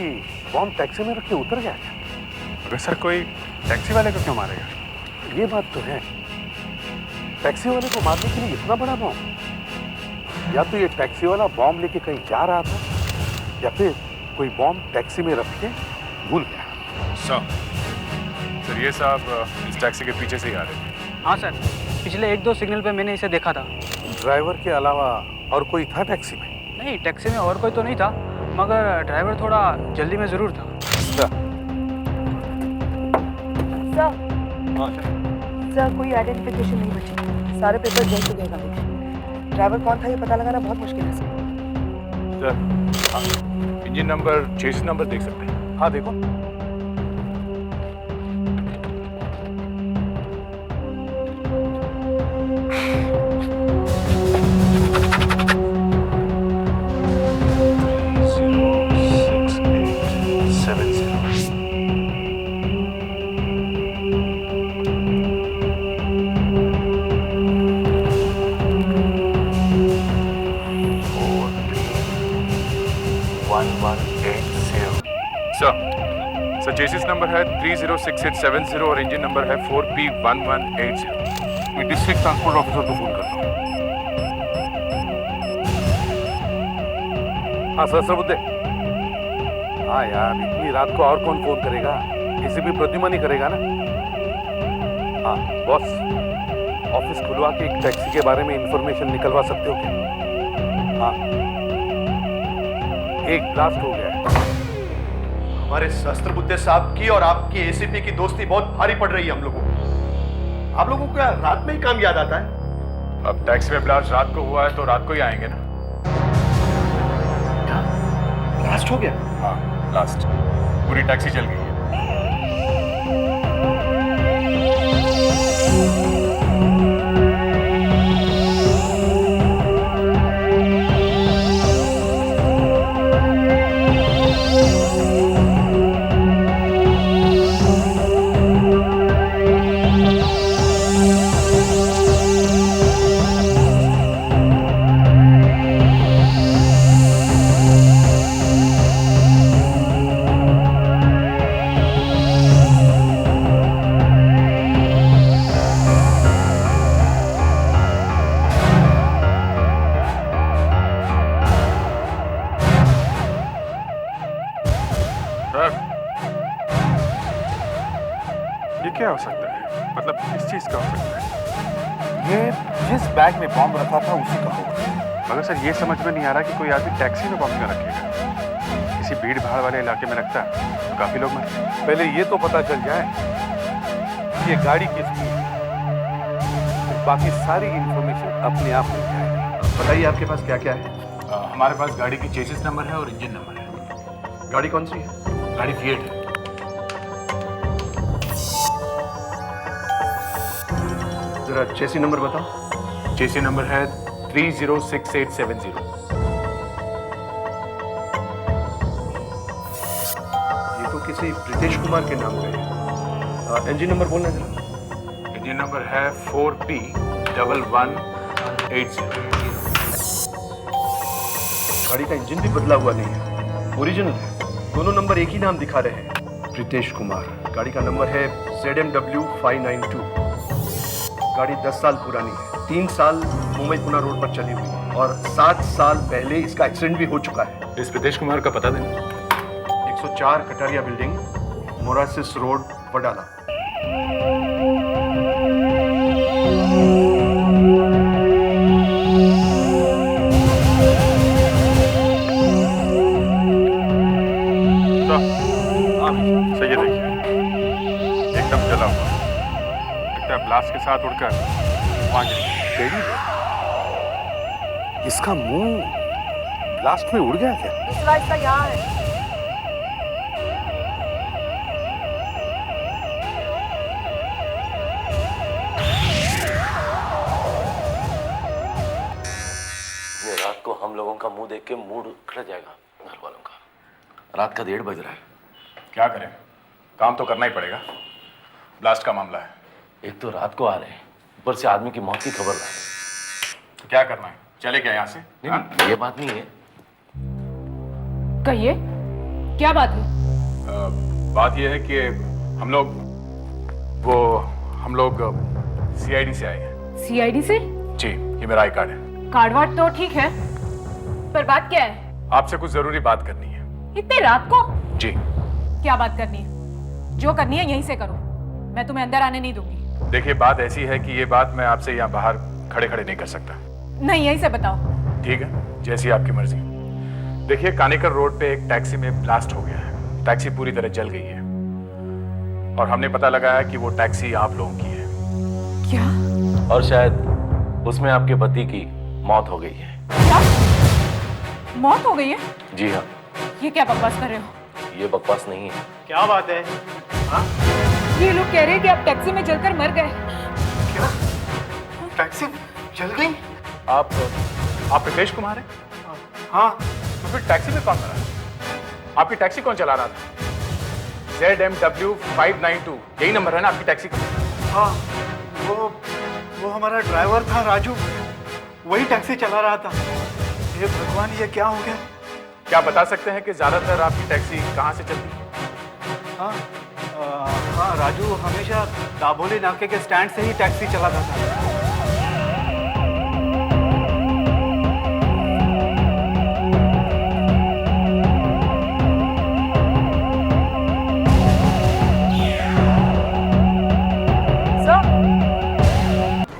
बम टैक्सी में रख के उतर गया क्या? अगर सर कोई टैक्सी वाले को क्यों मारेगा? ये बात तो है, टैक्सी वाले को मारने के लिए इतना बड़ा बॉम्ब? या तो ये टैक्सी वाला बॉम्ब लेके कहीं जा रहा था, या फिर कोई बॉम्ब टैक्सी में रख के भूल गया। सर ये साहब इस टैक्सी के पीछे से ही आ रहे थे। हाँ सर, पिछले 1-2 सिग्नल पे मैंने इसे देखा था। ड्राइवर के अलावा और कोई था टैक्सी में? नहीं, टैक्सी में और कोई तो नहीं था, मगर ड्राइवर थोड़ा जल्दी में जरूर था। सर कोई आइडेंटिफिकेशन नहीं बची, सारे पेपर जल चुके हैं गाड़ी के। ड्राइवर कौन था ये पता लगाना बहुत मुश्किल है sir. Engine number, chassis number देख सकते हैं? हाँ देखो। सर चेसिस नंबर है 306870 और इंजन नंबर है 4P1180। मैं डिस्ट्रिक्ट ट्रांसपोर्ट ऑफिसर को फोन करता हूँ। हाँ सर सबुद्दे। हाँ यार, इतनी रात को और कौन फोन करेगा? एसीपी प्रद्युमन ही करेगा ना। हाँ बॉस, ऑफिस खुलवा के एक टैक्सी के बारे में इंफॉर्मेशन निकलवा सकते हो क्या? हाँ, एक ब्लास्ट हो गया है। हमारे सहस्त्रबुद्धे साहब की और आपकी एसीपी की दोस्ती बहुत भारी पड़ रही है हम लोगों को। आप लोगों को क्या रात में ही काम याद आता है? अब टैक्सी में ब्लास्ट रात को हुआ है तो रात को ही आएंगे ना। ब्लास्ट हो गया? हाँ ब्लास्ट, पूरी टैक्सी जल गई है। क्या हो सकता है? मतलब किस चीज का हो सकता है? ये जिस बैग में बॉम्ब रखा था उसी का होगा। मगर सर ये समझ में नहीं आ रहा कि कोई आदमी टैक्सी में बॉम्ब क्यों रखेगा? किसी भीड़ भाड़ वाले इलाके में रखता तो काफी लोग मरते। पहले ये तो पता चल जाए कि ये गाड़ी किसकी है, फिर बाकी सारी इंफॉर्मेशन अपने आप मिल जाएगी। बताइए आपके पास क्या क्या है? हमारे पास गाड़ी की चेसिस नंबर है और इंजन नंबर है। गाड़ी कौन सी है? गाड़ी फिएट है। जरा चेसी नंबर बताओ। चेसी नंबर है 306870। ये तो किसी प्रीतेश कुमार के नाम पे है। इंजन नंबर बोलना जरा। इंजन नंबर है 4P1180। गाड़ी का इंजन भी बदला हुआ नहीं है, ओरिजिनल है। दोनों नंबर एक ही नाम दिखा रहे हैं, प्रीतेश कुमार। गाड़ी का नंबर है ZMW592। गाड़ी 10 साल पुरानी है, 3 साल मुंबई पुणे रोड पर चली हुई और 7 साल पहले इसका एक्सीडेंट भी हो चुका है। इस प्रीतेश कुमार का पता देना। 104 कटारिया बिल्डिंग, मोरासिस रोड, वडाला। सही है, देखिए एकदम जला हुआ, लगता है ब्लास्ट के साथ उड़कर वहां गिर गया। इसका मुंह ब्लास्ट में उड़ गया क्या? दूसरा इसका यहाँ है। ये रात को हम लोगों का मुंह देख के मूड खड़ा जाएगा घर वालों का। रात का 1:30 बज रहा है। क्या करें, काम तो करना ही पड़ेगा। ब्लास्ट का मामला है। एक तो रात को आ रहे हैं, ऊपर से आदमी की मौत की खबर ला रहे। तो क्या करना है, चले क्या यहाँ से? नहीं, ये बात नहीं है। कहिए, क्या बात है? बात यह है कि हम लोग CID से आए हैं। सीआईडी से? जी, ये मेरा आई कार्ड है। कार्ड वार्ड तो ठीक है, पर बात क्या है? आपसे कुछ जरूरी बात करनी है। इतने रात को? जी। क्या बात करनी है? जो करनी है यहीं से करो, मैं तुम्हें अंदर आने नहीं दूंगी। देखिए, बात ऐसी है कि ये बात मैं आपसे यहाँ बाहर खड़े खड़े नहीं कर सकता। नहीं, यहीं से बताओ। ठीक है, जैसी आपकी मर्जी। देखिए, कानेकर रोड पे एक टैक्सी में ब्लास्ट हो गया है। टैक्सी पूरी तरह जल गई है और हमने पता लगाया कि वो टैक्सी आप लोगों की है। क्या? और शायद उसमें आपके पति की मौत हो गई है। क्या? मौत हो गई है? जी हाँ। ये क्या बकवास कर रहे हो? ये बकवास नहीं है। क्या बात है? हाँ? ये लोग कह रहे हैं कि आप टैक्सी में जलकर मर गए। क्या? टैक्सी जल गई? आप रितेश कुमार हैं? हाँ। तो फिर टैक्सी में कौन मरा? आपकी टैक्सी कौन चला रहा था? ZMW 592, यही नंबर है ना आपकी टैक्सी का? हाँ, वो हमारा ड्राइवर था राजू, वही टैक्सी चला रहा था। हे भगवान, ये क्या हो गया? क्या बता सकते हैं कि ज्यादातर आपकी टैक्सी कहाँ से चलती है? हाँ, राजू हमेशा दाभोली नाके के स्टैंड से ही टैक्सी चलाता था।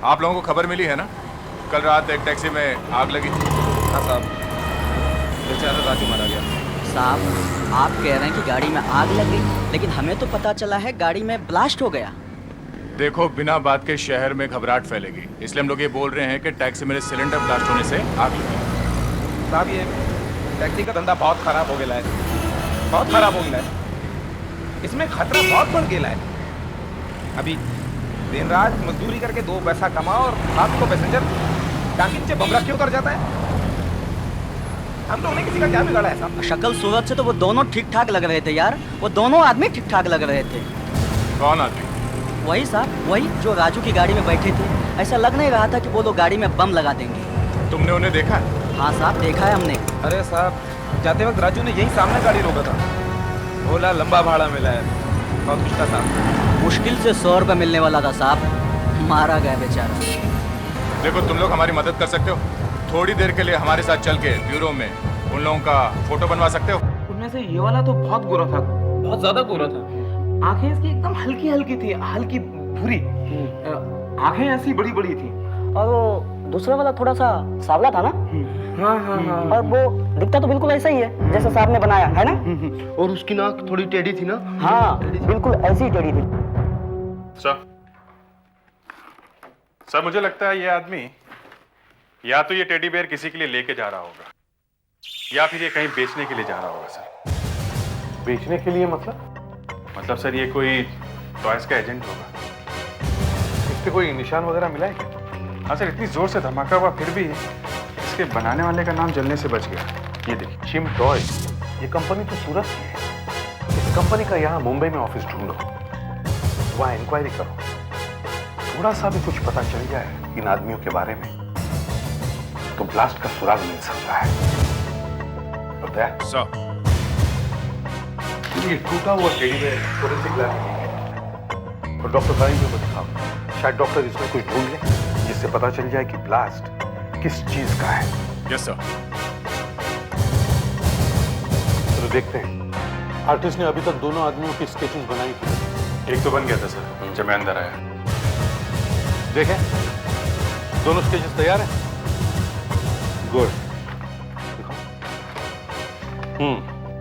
आप लोगों को खबर मिली है ना, कल रात एक टैक्सी में आग लगी थी। हाँ साहब, बेचारा राजू मारा गया। साहब, आप कह रहे हैं कि गाड़ी में आग लग गई, लेकिन हमें तो पता चला है गाड़ी में ब्लास्ट हो गया। देखो, बिना बात के शहर में घबराहट फैलेगी, इसलिए हम लोग ये बोल रहे हैं कि टैक्सी में सिलेंडर ब्लास्ट होने से आग लगी। साहब, ये टैक्सी का धंधा बहुत खराब हो गया है, बहुत खराब हो गया है। इसमें खतरा बहुत बढ़ गया है। अभी दिन रात मजदूरी करके 2 पैसा कमाओ और रात को पैसेंजर टांगी नीचे बम रख के उतर जाता है। हम लोग ने किसी का क्या बिगाड़ा है साहब? शक्ल सूरत से तो वो दोनों ठीक ठाक लग रहे थे यार, वो दोनों आदमी ठीक ठाक लग रहे थे। कौन आदमी? वही साहब, वही जो राजू की गाड़ी में बैठे थे। ऐसा लग नहीं रहा था कि वो लोग गाड़ी में बम लगा देंगे। तुमने उन्हें देखा? हाँ साहब, देखा है हमने। अरे साहब, जाते वक्त राजू ने यही सामने गाड़ी रोका था, बोला लंबा भाड़ा मिला है। बहुत कुछ था साहब, मुश्किल से 100 रुपये मिलने वाला था साहब, मारा गया बेचारा। देखो, तुम लोग हमारी मदद कर सकते हो, थोड़ी देर के लिए हमारे साथ चल के ब्यूरो में उन लोगों का फोटो बनवा सकते हो। उनमें से ये वाला तो बहुत गोरा था, बहुत ज्यादा गोरा था। आंखें इसकी एकदम हल्की हल्की थी, हल्की भूरी, आंखें ऐसी बड़ी बड़ी थी। और वो दूसरा वाला थोड़ा सा सांवला था ना? हाँ हाँ हाँ। और वो दिखता तो बिल्कुल ऐसा ही है जैसा साहब ने बनाया है ना? और उसकी नाक थोड़ी टेढ़ी थी ना? हाँ, बिल्कुल ऐसी ही टेढ़ी थी। सर, मुझे लगता है ये आदमी या तो ये टेडी बेयर किसी के लिए लेके जा रहा होगा, या फिर ये कहीं बेचने के लिए जा रहा होगा। सर, बेचने के लिए मतलब सर ये कोई टॉयज का एजेंट होगा। इस पे कोई निशान वगैरह मिला है क्या? हाँ सर, इतनी जोर से धमाका हुआ फिर भी इसके बनाने वाले का नाम जलने से बच गया। ये देखिए, शिम टॉयज, ये कंपनी तो सूरत की है। इस कंपनी का यहाँ मुंबई में ऑफिस ढूंढो, वहाँ इंक्वायरी करो, थोड़ा सा भी कुछ पता चल जाए इन आदमियों के बारे में तो ब्लास्ट का सुराग मिल सकता है। सर, ये टूटा हुआ टेडी बेयर फोरेंसिक लैब में है और डॉक्टर भाई को दिखाओ, शायद डॉक्टर इसमें कुछ ढूंढ ले जिससे पता चल जाए कि ब्लास्ट किस चीज का है। Yes sir. तो देखते हैं। आर्टिस्ट ने अभी तक दोनों आदमियों की स्केचेस बनाई थी। एक तो बन गया था सर जब मैं अंदर आया। देखें, दोनों स्केचेस तैयार हैं? गुड।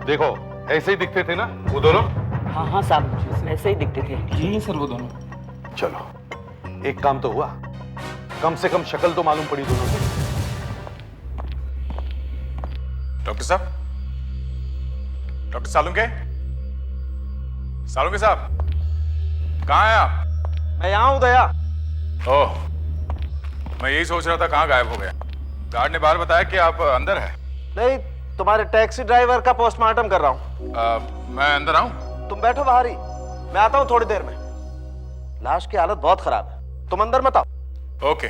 देखो, ऐसे ही दिखते थे ना वो दोनों? हाँ हाँ साहब, ऐसे ही दिखते थे। यही है सर वो दोनों। चलो, एक काम तो हुआ, कम से कम शक्ल तो मालूम पड़ी दोनों की। डॉक्टर साहब, डॉक्टर सालुंके साहब, कहाँ हैं आप? मैं यहाँ हूँ दया। ओह, मैं यही सोच रहा था कहाँ गायब हो गया। गार्ड ने बाहर बताया कि आप अंदर हैं। नहीं, तुम्हारे टैक्सी ड्राइवर का पोस्टमार्टम कर रहा हूँ। मैं अंदर आऊँ? तुम बैठो बाहर ही, मैं आता हूँ थोड़ी देर में। लाश की हालत बहुत खराब है, तुम अंदर मत आओ। ओके।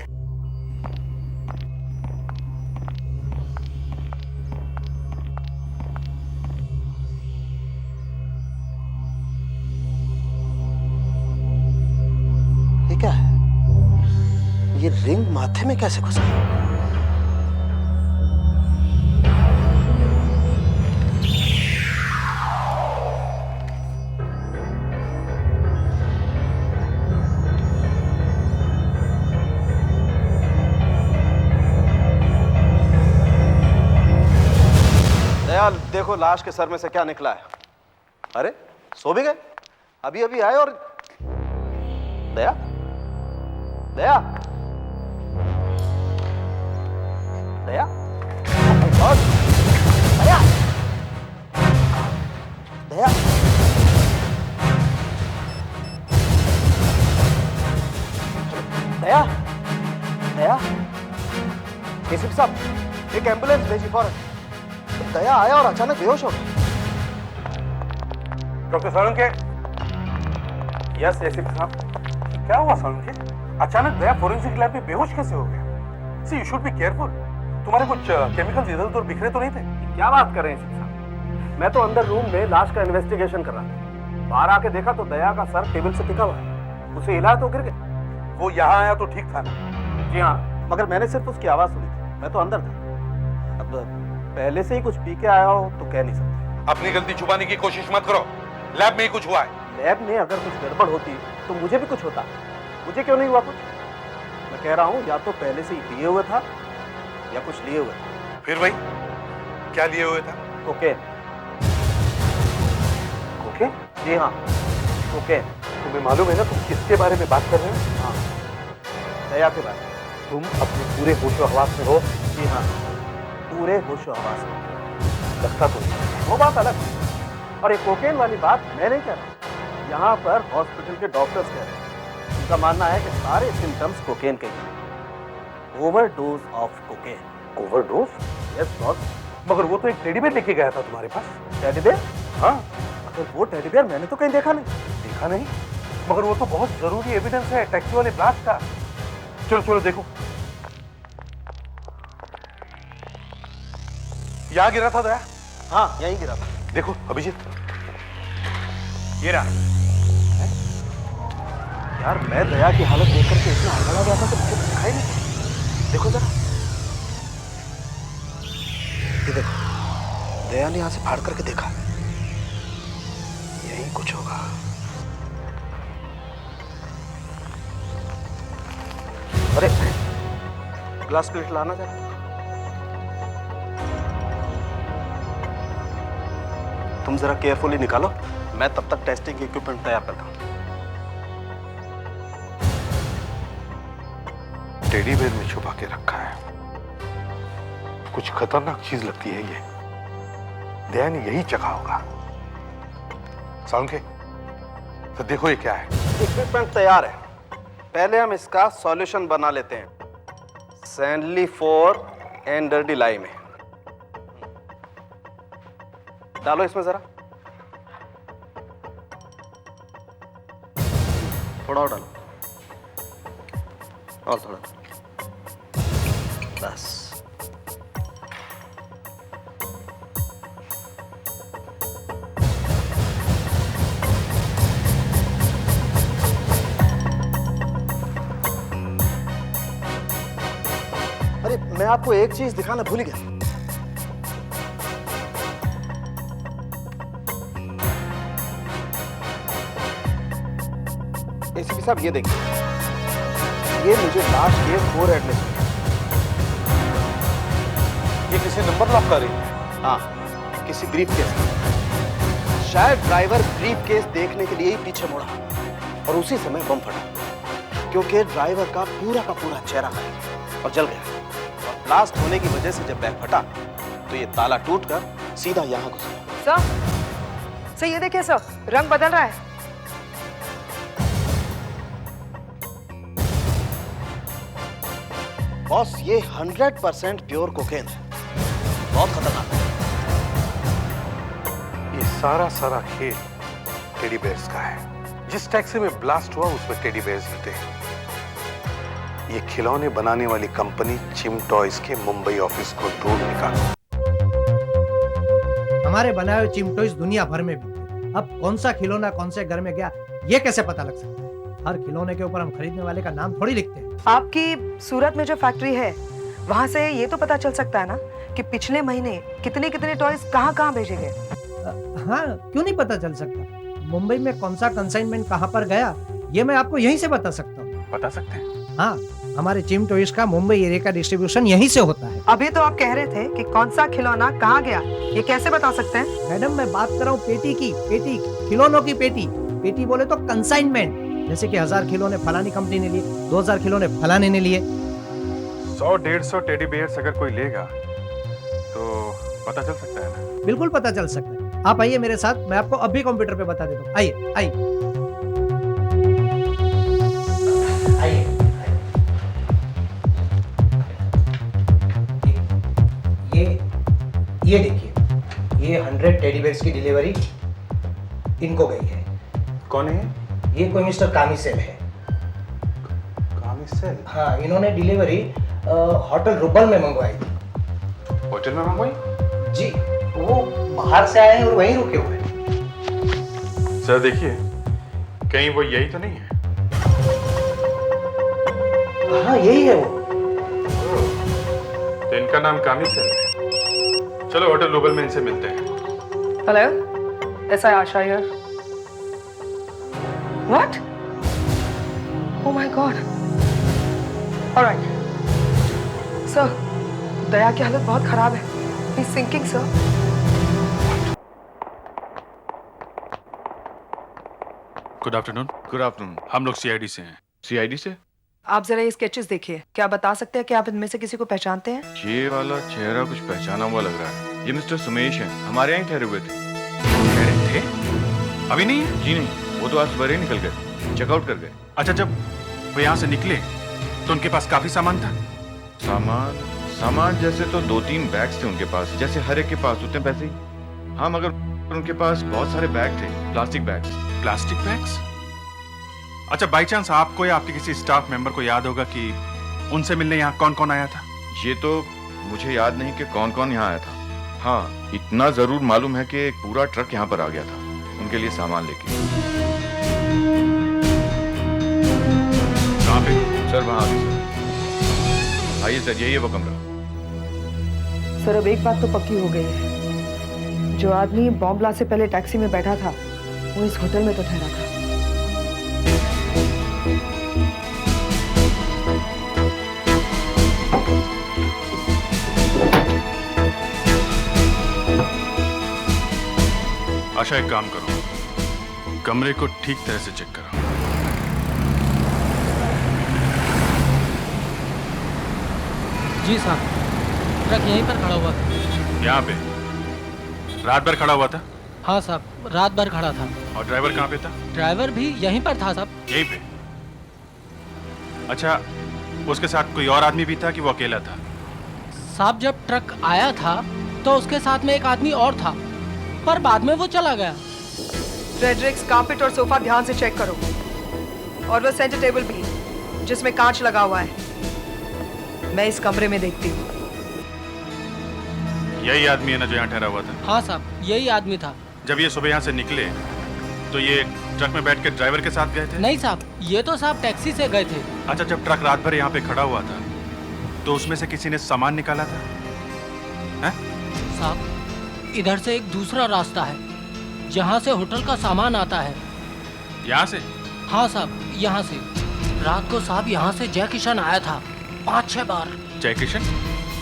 ये क्या है? ये रिंग माथे में कैसे घुसा? दयाल, देखो लाश के सर में से क्या निकला है। अरे सो भी गए? अभी अभी आए और दया, दया, दया, दया, दया, दया, दया, एसीपी साहब एक एम्बुलेंस भेजी फौरन। दया आया और अचानक बेहोश हो गया। डॉक्टर सोलंके। यस एसीपी साहब। क्या हुआ सोलंके? अचानक दया फोरेंसिक लैब में बेहोश कैसे हो गया? सी यू शुड बी केयरफुल। तुम्हारे कुछ केमिकल्स इधर उधर बिखरे तो नहीं थे? क्या बात कर रहे हैं एसीपी साहब? मैं तो अंदर रूम में लाश का इन्वेस्टिगेशन कर रहा था। बाहर आके देखा तो दया का सर टेबल से टिका हुआ है। उसे हिलाया तो गिर गया। वो यहाँ आया तो ठीक था ना? जी हाँ, मगर मैंने सिर्फ उसकी आवाज सुनी थी। मैं तो अंदर था। अब पहले से ही कुछ पी के आया हो तो कह नहीं सकते। अपनी गलती छुपाने की कोशिश मत करो। लैब में ही कुछ हुआ है। लैब में अगर कुछ गड़बड़ होती तो मुझे भी कुछ होता। मुझे क्यों नहीं हुआ कुछ? मैं कह रहा हूँ या तो पहले से ही पिए हुए था या कुछ लिए हुए था। फिर भाई क्या लिए हुए था? कोकेन। कोकेन? जी हाँ, कोकेन। तुम्हें मालूम है ना तुम किसके बारे में बात कर रहे हो? हाँ, दया के बारे में। तुम अपने पूरे होशो हवास में हो? जी हाँ, पूरे होशो हवास में। लगता तो वो बात अलग है। और ये कोकेन वाली बात मैं नहीं कह रहा। यहाँ पर हॉस्पिटल के डॉक्टर्स कह रहे हैं। उनका मानना है कि सारे सिम्टम्स कोकेन के हैं। Overdose of cocaine. Overdose? Yes boss. मगर वो तो एक टेडी बेयर लेके गया था तुम्हारे पास। Teddy bear? हाँ। मगर वो टेडी बेयर मैंने तो कहीं देखा नहीं। देखा नहीं? मगर वो तो बहुत जरूरी एविडेंस है टैक्सी वाले ब्लास्ट का। चलो चलो देखो। यहाँ गिरा था दया? हाँ, यहीं गिरा था। देखो अभिजीत, ये रहा। यार मैं दया की हालत देख करके इतना हड़बड़ा गया था तो मुझे दिखाई नहीं। देखो जरा, ये देखो, दया ने यहाँ से फाड़ करके देखा। यही कुछ होगा। अरे ग्लास प्लेट लाना जरा। तुम जरा केयरफुली निकालो, मैं तब तक टेस्टिंग इक्विपमेंट तैयार करता हूं। टेडी बेयर में छुपा के रखा है। कुछ खतरनाक चीज लगती है ये। दया ने यही चखा होगा। सालुंके, तो देखो ये क्या है। इक्विपमेंट तैयार है। पहले हम इसका सॉल्यूशन बना लेते हैं सैंडली 4 एंडरडी लाई में। डालो इसमें जरा, थोड़ा और डालो, और थोड़ा, बस। अरे मैं आपको एक चीज दिखाना भूल गया। एसीपी साहब ये देखिए, ये मुझे लाश के फोरहेड में मिला। ये किसी नंबर लॉक कर रही है? हाँ, किसी ब्रीफ केस में। शायद ड्राइवर ब्रीफ केस देखने के लिए ही पीछे मुड़ा और उसी समय बम फटा, क्योंकि ड्राइवर का पूरा चेहरा खराब और जल गया। और ब्लास्ट होने की वजह से जब बैग फटा तो ये ताला टूटकर सीधा यहां घुस गया। सर ये देखिए सर, रंग बदल रहा है। बॉस ये 100% प्योर कोकेन है, बहुत खतरनाक है। ये सारा खेल टेडी बेयर्स का है। जिस टैक्सी में ब्लास्ट हुआ उसमें टेडी बेयर्स मिलते हैं। ये खिलौने बनाने वाली कंपनी चिम टॉयज के मुंबई ऑफिस को ढूंढ निकाला। हमारे बनाए हुए चिम टॉयज दुनिया भर में भी। अब कौन सा खिलौना कौन से घर में गया ये कैसे पता लग सकता है? हर खिलौने के ऊपर हम खरीदने वाले का नाम थोड़ी लिखते हैं। आपकी सूरत में जो फैक्ट्री है वहाँ से ये तो पता चल सकता है ना कि पिछले महीने कितने कितने टॉयज कहाँ कहाँ भेजे गए। हाँ, क्यों नहीं पता चल सकता। मुंबई में कौन सा कंसाइनमेंट कहाँ पर गया ये मैं आपको यहीं से बता सकता हूँ। बता सकते हैं? हाँ, हमारे चिम टॉयज का मुंबई एरिया का डिस्ट्रीब्यूशन यहीं से होता है। अभी तो आप कह रहे थे कि कौन सा खिलौना कहाँ गया, ये कैसे बता सकते हैं? मैडम मैं बात कर रहा हूँ पेटी की, पेटी, खिलौनों की पेटी। पेटी बोले तो कंसाइनमेंट, जैसे कि 1000 खिलौने फलानी कंपनी ने लिए, 2000 खिलौने फलाने ने लिए। 100-150 टेडी बेयर्स अगर कोई लेगा तो पता चल सकता है ना? बिल्कुल पता चल सकता है। आप आइए मेरे साथ, मैं आपको अभी कंप्यूटर पे बता देता हूँ। आइए आइए आइए। ये देखिए, ये 100 टेडी बेयर्स की डिलीवरी इनको गई है। कौन है? ये कोई मिस्टर कामिसेल है। कामिसेल? हाँ, इन्होंने डिलीवरी होटल रुबल में मंगवाई थी। होटल में मंगवाई? जी, वो बाहर से आए हैं और वहीं रुके हुए हैं। सर देखिए, कहीं वो यही तो नहीं है? हाँ, यही है वो। तो इनका नाम कामिसेल है। चलो होटल रुबल में इनसे मिलते हैं। हेलो, ऐसा Asha here. What? Oh my god. Alright sir, Daya की हालत बहुत खराब है। He is sinking sir. Good afternoon. Good afternoon. हम लोग सीआईडी से हैं। सीआईडी से? आप जरा ये स्केचेस देखिए, क्या बता सकते हैं कि आप इनमें से किसी को पहचानते हैं? ये वाला चेहरा कुछ पहचाना हुआ लग रहा है। ये मिस्टर सुमेश हैं, हमारे यहाँ ठहरे हुए थे। कह रहे थे? अभी नहीं है? जी नहीं, वो तो आज सवेरे निकल गए, चेकआउट कर गए। अच्छा, जब वो यहाँ से निकले तो उनके पास काफी सामान था? सामान जैसे तो 2-3 बैग्स थे उनके पास, जैसे हर एक के पास होते हैं वैसे ही। हाँ, मगर उनके पास बहुत सारे बैग थे, प्लास्टिक बैग्स। Plastic bags? अच्छा, बाई चांस आपको या आपके किसी स्टाफ मेंबर को याद होगा कि उनसे मिलने यहाँ कौन कौन आया था? ये तो मुझे याद नहीं कि कौन कौन यहाँ आया था। हाँ, इतना जरूर मालूम है कि एक पूरा ट्रक यहाँ पर आ गया था उनके लिए सामान लेके। कहाँ पे? सर वहाँ आगे सर। आइए सर, यही है वो कमरा। सर, अब एक बात तो पक्की हो गई है, जो आदमी बॉम्ब ब्लास्ट से पहले टैक्सी में बैठा था वो इस होटल में तो ठहरा था। आशा, एक काम करो, कमरे को ठीक तरह से चेक करो। जी साहब, ट्रक यहीं पर खड़ा हुआ था। यहाँ पे रात भर खड़ा हुआ था? हाँ साहब, रात भर खड़ा था। और ड्राइवर कहाँ पे था? ड्राइवर भी यहीं पर था साहब। यहीं पे? अच्छा, उसके साथ कोई और आदमी भी था कि वो अकेला था? साहब, जब ट्रक आया था तो उसके साथ में एक आदमी और था, पर बाद में वो चला गया। फ्रेडरिक्स, कारपेट और सोफा ध्यान से चेक करो, और वो सेंटर टेबल भी जिसमें कांच लगा हुआ है, मैं इस कमरे में देखती हूँ। यही आदमी है ना जो यहाँ ठहरा हुआ था? हाँ साहब, यही आदमी था। जब ये सुबह यहाँ से निकले तो ये ट्रक में बैठ के ड्राइवर के साथ गए थे? नहीं साहब, ये तो साहब टैक्सी से गए थे। अच्छा, जब ट्रक रात भर यहाँ पे खड़ा हुआ था तो उसमें से किसी ने सामान निकाला था? हैं? साहब, इधर से एक दूसरा रास्ता है जहाँ से होटल का सामान आता है। यहाँ से? हाँ साहब, यहाँ से। रात को साहब यहाँ से जय किशन आया था 5-6 बार। जय किशन?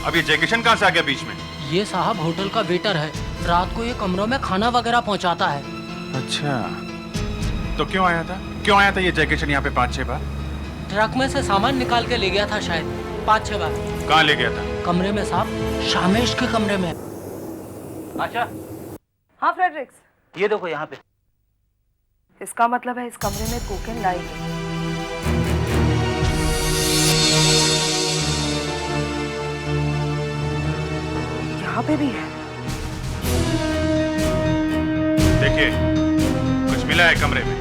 अब ये जय किशन कहाँ से आ गया बीच में? ये साहब होटल का वेटर है, रात को ये कमरों में खाना वगैरह पहुँचाता है। अच्छा, तो क्यों आया था ये जय किशन यहाँ पे 5-6 बार? ट्रक में से सामान निकाल के ले गया था शायद 5-6 बार। कहाँ ले गया था? कमरे में साहब, शामेश के कमरे में। अच्छा, हाँ फ्रेडरिक्स, ये देखो यहाँ पे। इसका मतलब है इस कमरे में कोकेन लाई है। यहाँ पे भी है। देखिए, कुछ मिला है कमरे में।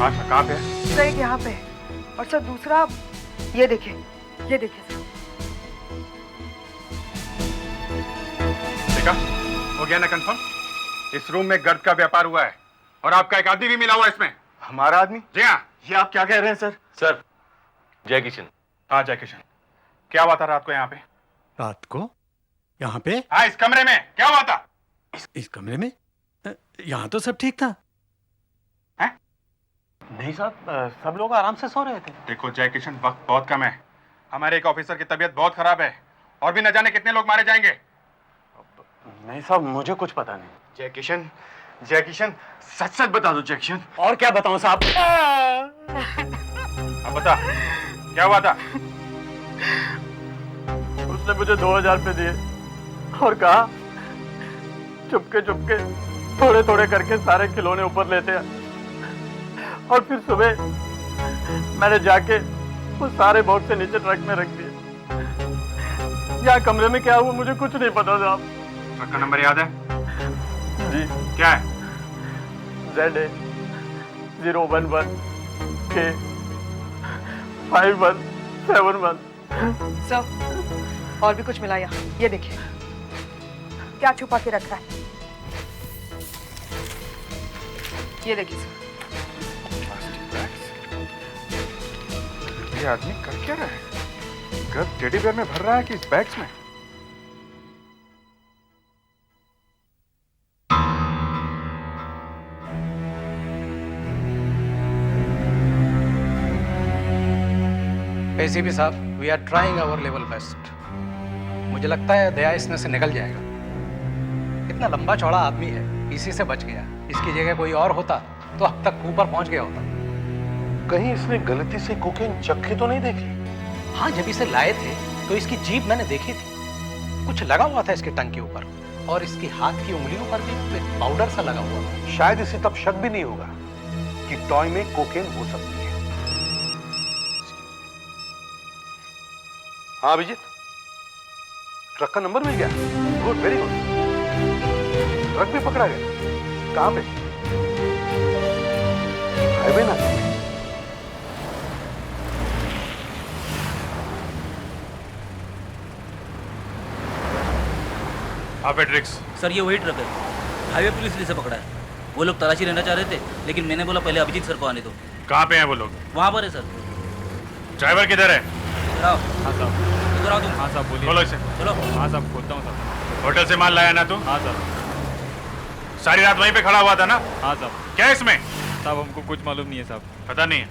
आशा, कहाँ पे है? सर, एक यहाँ पे है, और सर दूसरा ये देखिए, ये देखिए सर। देखा? हो गया ना कंफर्म? इस रूम में गर्द का व्यापार हुआ है और आपका एक आदमी भी मिला हुआ इसमें। हमारा आदमी? जी हाँ। ये आप क्या कह रहे हैं सर? सर, जय किशन। हाँ जय किशन, क्या हुआ था रात को यहाँ पे? रात को यहाँ पे? हाँ इस कमरे में क्या हुआ था? इस कमरे में? यहाँ तो सब ठीक था। नहीं साहब, सब लोग आराम से सो रहे थे। देखो जय किशन, वक्त बहुत कम है। हमारे एक ऑफिसर की तबीयत बहुत खराब है और भी न जाने कितने लोग मारे जाएंगे। नहीं साहब, मुझे कुछ पता नहीं। जय किशन सच सच बता दो जय किशन। और क्या बताऊं साहब? अब बता, क्या हुआ था? उसने मुझे 2000 रुपए दिए और कहा चुपके चुपके थोड़े थोड़े करके सारे खिलौने ऊपर लेते हैं, और फिर सुबह मैंने जाके वो सारे बॉक्स से नीचे ट्रक में रख दिए। यहाँ कमरे में क्या हुआ मुझे कुछ नहीं पता साहब। ट्रक का नंबर याद है? जी। क्या है? ZA 011 K 5171। सर, और भी कुछ मिला यहाँ, ये देखिए। क्या छुपा के रखा है? ये देखिए सर। ये आदमी कर क्या रहा है? घर टेडी बेयर में भर रहा है कि इस बैग्स में? एसीपी साहब, we are trying our level best. मुझे लगता है दया इसमें से निकल जाएगा। इतना लंबा चौड़ा आदमी है, इसी से बच गया। इसकी जगह कोई और होता तो अब तक ऊपर पहुंच गया होता। कहीं इसने गलती से कोकेन चक्की तो नहीं देखी? हाँ, जब इसे लाए थे तो इसकी जीभ मैंने देखी थी। कुछ लगा हुआ था इसके टंग के ऊपर, और इसकी हाथ की उंगलियों पर भी एक पाउडर सा लगा हुआ था। शायद इसे तब शक भी नहीं होगा कि टॉय में कोकेन हो सकती है। हाँ अभिजीत, ट्रक का नंबर मिल गया। Good, very good. ट्रक भी पकड़ा गया। कहां पे? हाईवे ना? फेड्रिक्स सर, ये वही ट्रक है, हाईवे पुलिस ने इसे पकड़ा है। वो लोग तलाशी लेना चाह रहे थे, लेकिन मैंने बोला पहले अभिजीत सर को आने दो। कहाँ पे हैं वो लोग? वहाँ पर है सर। ड्राइवर किधर है? हाँ साहब, इधर आओ तुम। हाँ साहब बोलिए। बोलो इसे। चलो। हाँ साहब खोलता हूँ साहब। होटल से माल लाया ना तू? हाँ साहब। सारी रात वहीं पे खड़ा हुआ था ना? हाँ साहब। क्या इसमें? साहब हमको कुछ मालूम नहीं है साहब। पता नहीं है?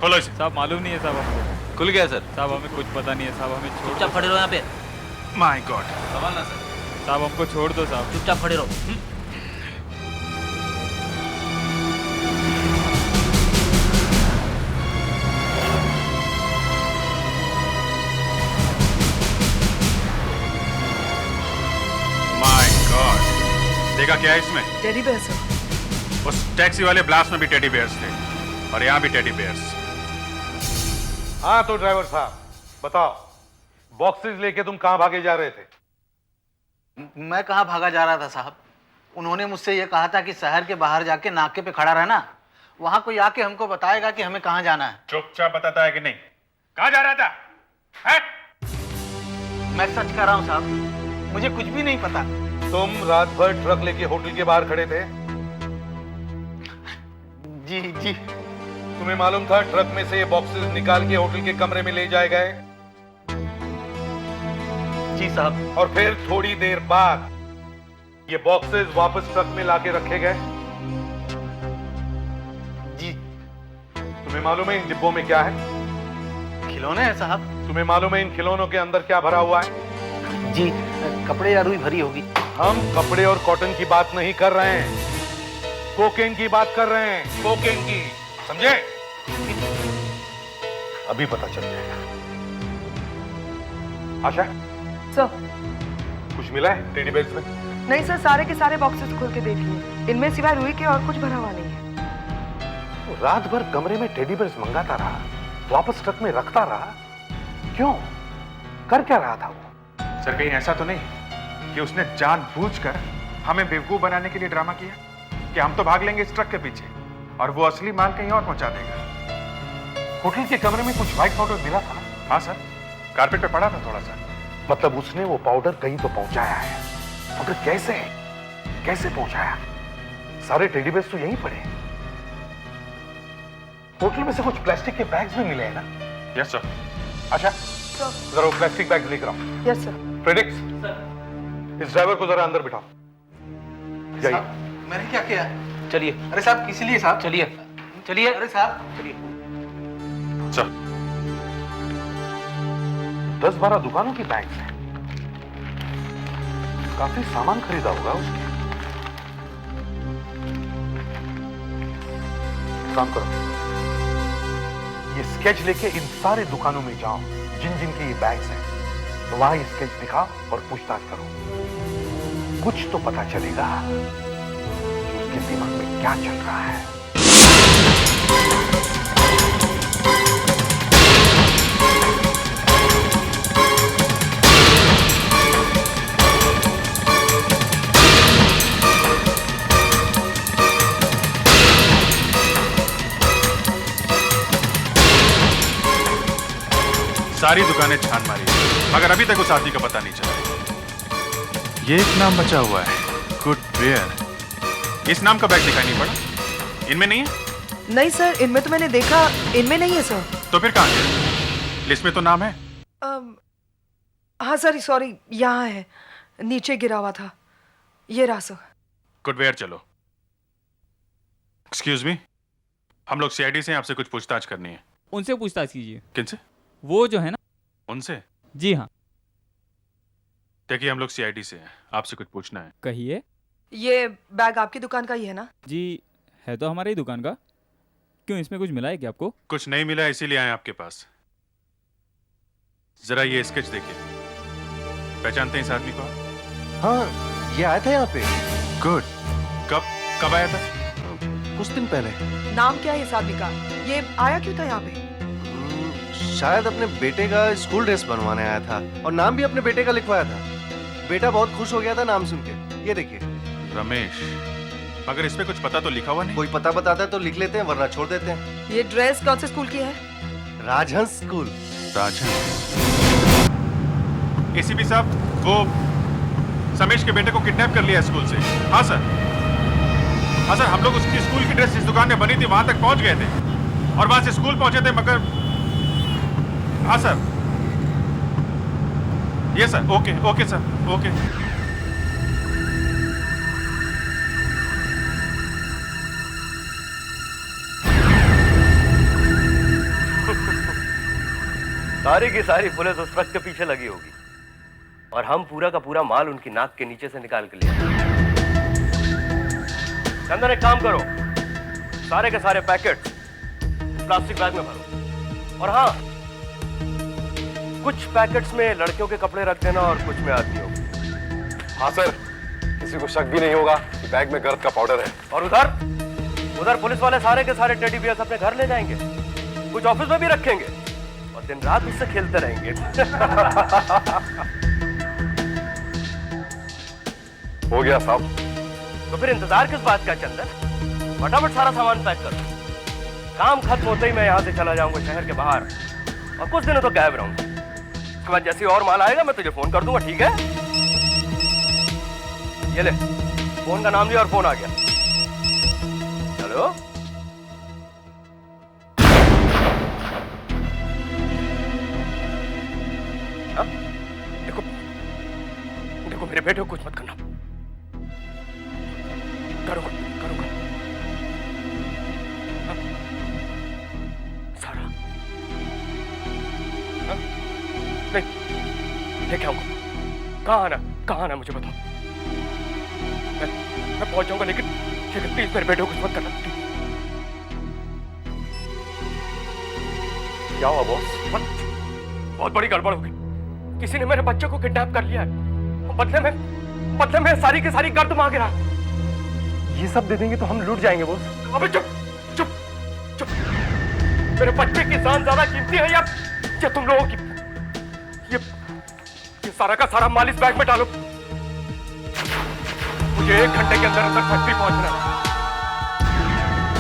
खोलो इसे। साहब मालूम नहीं है साहब हमको। खुल गया सर। साहब हमें कुछ पता नहीं है साहब, हमें छोड़। चुपचाप खड़े रहो यहाँ पे। My God. संभालना सर। साहब हमको छोड़ दो साहब। चुपचाप खड़े रहो। माय गॉड, देखा क्या है इसमें? Teddy bear sir. उस टैक्सी वाले ब्लास्ट में भी टेडी बेयर्स थे और यहाँ भी टेडी बेयर्स। हाँ तो ड्राइवर साहब बताओ, बॉक्सेस लेके तुम कहां भागे जा रहे थे? मैं कहाँ भागा जा रहा था साहब। उन्होंने मुझसे ये कहा था कि शहर के बाहर जाके नाके पे खड़ा रहना, वहां कोई आके हमको बताएगा कि हमें कहाँ जाना है। चुपचाप बताता है कि नहीं? कहाँ जा रहा था? है? मैं सच कह रहा हूँ साहब, मुझे कुछ भी नहीं पता। तुम रात भर ट्रक लेके होटल के बाहर खड़े थे? जी जी। तुम्हें मालूम था ट्रक में से ये बॉक्सेस निकाल के होटल के कमरे में ले जाए गए? जी साहब। और फिर थोड़ी देर बाद ये बॉक्सेस वापस ट्रक में लाके रखे गए? जी। तुम्हें मालूम है इन डिब्बों में क्या है? खिलौने हैं साहब। तुम्हें मालूम है इन खिलौनों के अंदर क्या भरा हुआ है? जी, कपड़े या रुई भरी होगी। हम कपड़े और कॉटन की बात नहीं कर रहे हैं, कोकेन की बात कर रहे हैं। कोकेन की, समझे? अभी पता चल जाएगा। आशा सर। कुछ मिला है टेडी बेयर्स में? नहीं सर, सारे के सारे बॉक्सेस खोल के देख लिए, इनमें सिवाय रुई के और कुछ भरा हुआ नहीं है। रात भर कमरे में टेडी बेयर्स मंगाता रहा, वापस ट्रक में रखता रहा, क्यों? कर क्या रहा था वो? सर कहीं ऐसा तो नहीं कि उसने जानबूझकर हमें बेवकूफ बनाने के लिए ड्रामा किया कि हम तो भाग लेंगे इस ट्रक के पीछे और वो असली माल कहीं और पहुंचा देगा। होटल के कमरे में कुछ व्हाइट पाउडर मिला था? हाँ सर, कारपेट पे पड़ा था थोड़ा सा। मतलब उसने वो पाउडर कहीं तो पहुंचाया है, मगर कैसे? कैसे पहुंचाया? सारे टेडी बेयर्स तो यहीं पड़े। होटल में से कुछ प्लास्टिक के बैग्स भी मिले हैं ना? Yes sir. अच्छा जरा वो प्लास्टिक बैग लेकर आओ। Yes sir. प्रेडिक्स इस ड्राइवर को जरा अंदर बिठाओ। जाइए। मैंने क्या किया? चलिए। अरे साहब किस लिए साहब? चलिए चलिए। अरे साहब चलिए। सर 10-12 दुकानों की बैग्स हैं। काफी सामान खरीदा होगा उसने। काम करो, ये स्केच लेके इन सारे दुकानों में जाओ जिन जिन के ये बैग्स हैं, तो वहां ये स्केच दिखाओ और पूछताछ करो। कुछ तो पता चलेगा कि उसके दिमाग में क्या चल रहा है। सारी दुकानें छान मारी मगर अभी तक उस आदमी का पता नहीं चला। ये एक नाम बचा हुआ है, गुडवेयर। इस नाम का बैग दिखाई नहीं पड़ा। इनमें नहीं है? नहीं सर, इनमें तो मैंने देखा, इनमें नहीं है सर। तो फिर कहां है? लिस्ट में तो नाम है। हाँ सर, सॉरी, यहाँ है, नीचे गिरा हुआ था। ये रहा सर। गुडवेयर चलो। एक्सक्यूज मी, हम लोग सीआईडी से आपसे कुछ पूछताछ करनी है। उनसे पूछताछ कीजिए। किनसे? वो जो है ना। उनसे? जी हाँ। देखिए हम लोग सीआईडी से हैं, आपसे कुछ पूछना है। कहिए। ये बैग आपकी दुकान का ही है ना? जी है तो हमारी ही दुकान का। क्यों, इसमें कुछ मिला है क्या आपको? कुछ नहीं मिला इसीलिए आए आपके पास। जरा ये स्केच देखिए, पहचानते हैं इस आदमी को? हाँ, ये आया था यहाँ पे। गुड। कब आया था? कुछ दिन पहले। नाम क्या है इस आदमी का? ये आया क्यों था यहाँ पे? शायद अपने बेटे का स्कूल ड्रेस बनवाने आया था और नाम भी अपने बेटे का लिखवाया था। बेटा बहुत खुश हो गया था नाम सुन के। ये देखिए। रमेश, मगर इस पे कुछ पता तो लिखा हुआ नहीं। कोई पता बताता है तो लिख लेते हैं, वरना छोड़ देते हैं। ये ड्रेस कौन से स्कूल की है? राजहंस स्कूल। राजहंस। एसीपी साहब, वो समेश के बेटे को किडनैप कर लिया स्कूल से। हाँ सर। हाँ सर, हम लोग उसकी स्कूल की ड्रेस जिस दुकान में बनी थी वहां तक पहुंच गए थे और वहां से स्कूल पहुंचे थे, मगर हाँ सर। ये sir. Okay okay sir, okay. सारी की सारी पुलिस उस ट्रक के पीछे लगी होगी और हम पूरा का पूरा माल उनकी नाक के नीचे से निकाल के ले आए। चंदन, एक काम करो, सारे के सारे पैकेट प्लास्टिक बैग में भरो और हाँ, कुछ पैकेट्स में लड़कियों के कपड़े रख देना और कुछ में आदमियों के। हाँ सर, किसी को शक भी नहीं होगा कि बैग में गर्द का पाउडर है। और उधर पुलिस वाले सारे के सारे टेडी बियर्स अपने घर ले जाएंगे, कुछ ऑफिस में भी रखेंगे और दिन रात इससे खेलते रहेंगे। हो गया साहब। तो फिर इंतजार किस बात का चंदन? फटाफट सारा सामान पैक करो। काम खत्म होते ही मैं यहाँ से चला जाऊंगा शहर के बाहर और कुछ दिनों तो गायब रहूंगा। उसके बाद जैसे और माल आएगा मैं तुझे फोन कर दूंगा, ठीक है? ये ले, फोन का नाम लिया और फोन आ गया। हेलो, देखो मेरे बेटे को कुछ मत करना। करूंगा सारा। नहीं, लेके आऊंगा। कहाँ आना मुझे बताओ। मैं पहुंच जाऊंगा, लेकिन प्लीज मेरे बेटे को कुछ मत करना। क्या हुआ बॉस? बहुत बड़ी गड़बड़ हो गई। किसी ने मेरे बच्चे को किडनैप कर लिया है। बदले में सारी की सारी गर्द मांग रहा है। ये सब दे देंगे तो हम लूट जाएंगे बॉस। अबे चुप। मेरे बच्चे की जान ज्यादा कीमती है या तुम लोगों की? ये सारा का सारा माल इस बैग में डालो। मुझे 1 घंटे के अंदर फैक्ट्री पहुंचना है।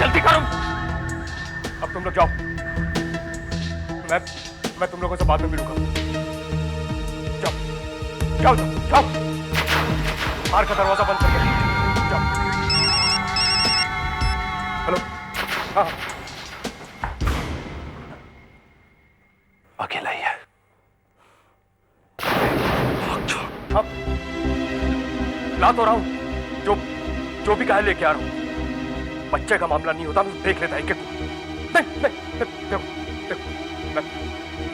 जल्दी करो। अब तुम लोग जाओ, मैं तुम लोगों से बाद में मिलूंगा। जाओ। बाहर का दरवाजा बंद कर दो। जाओ। हेलो। हाँ, ला तो रहा हूँ, जो भी कहा लेके आ रहा हूँ। बच्चे का मामला नहीं होता, मैं देख लेता है कि नहीं,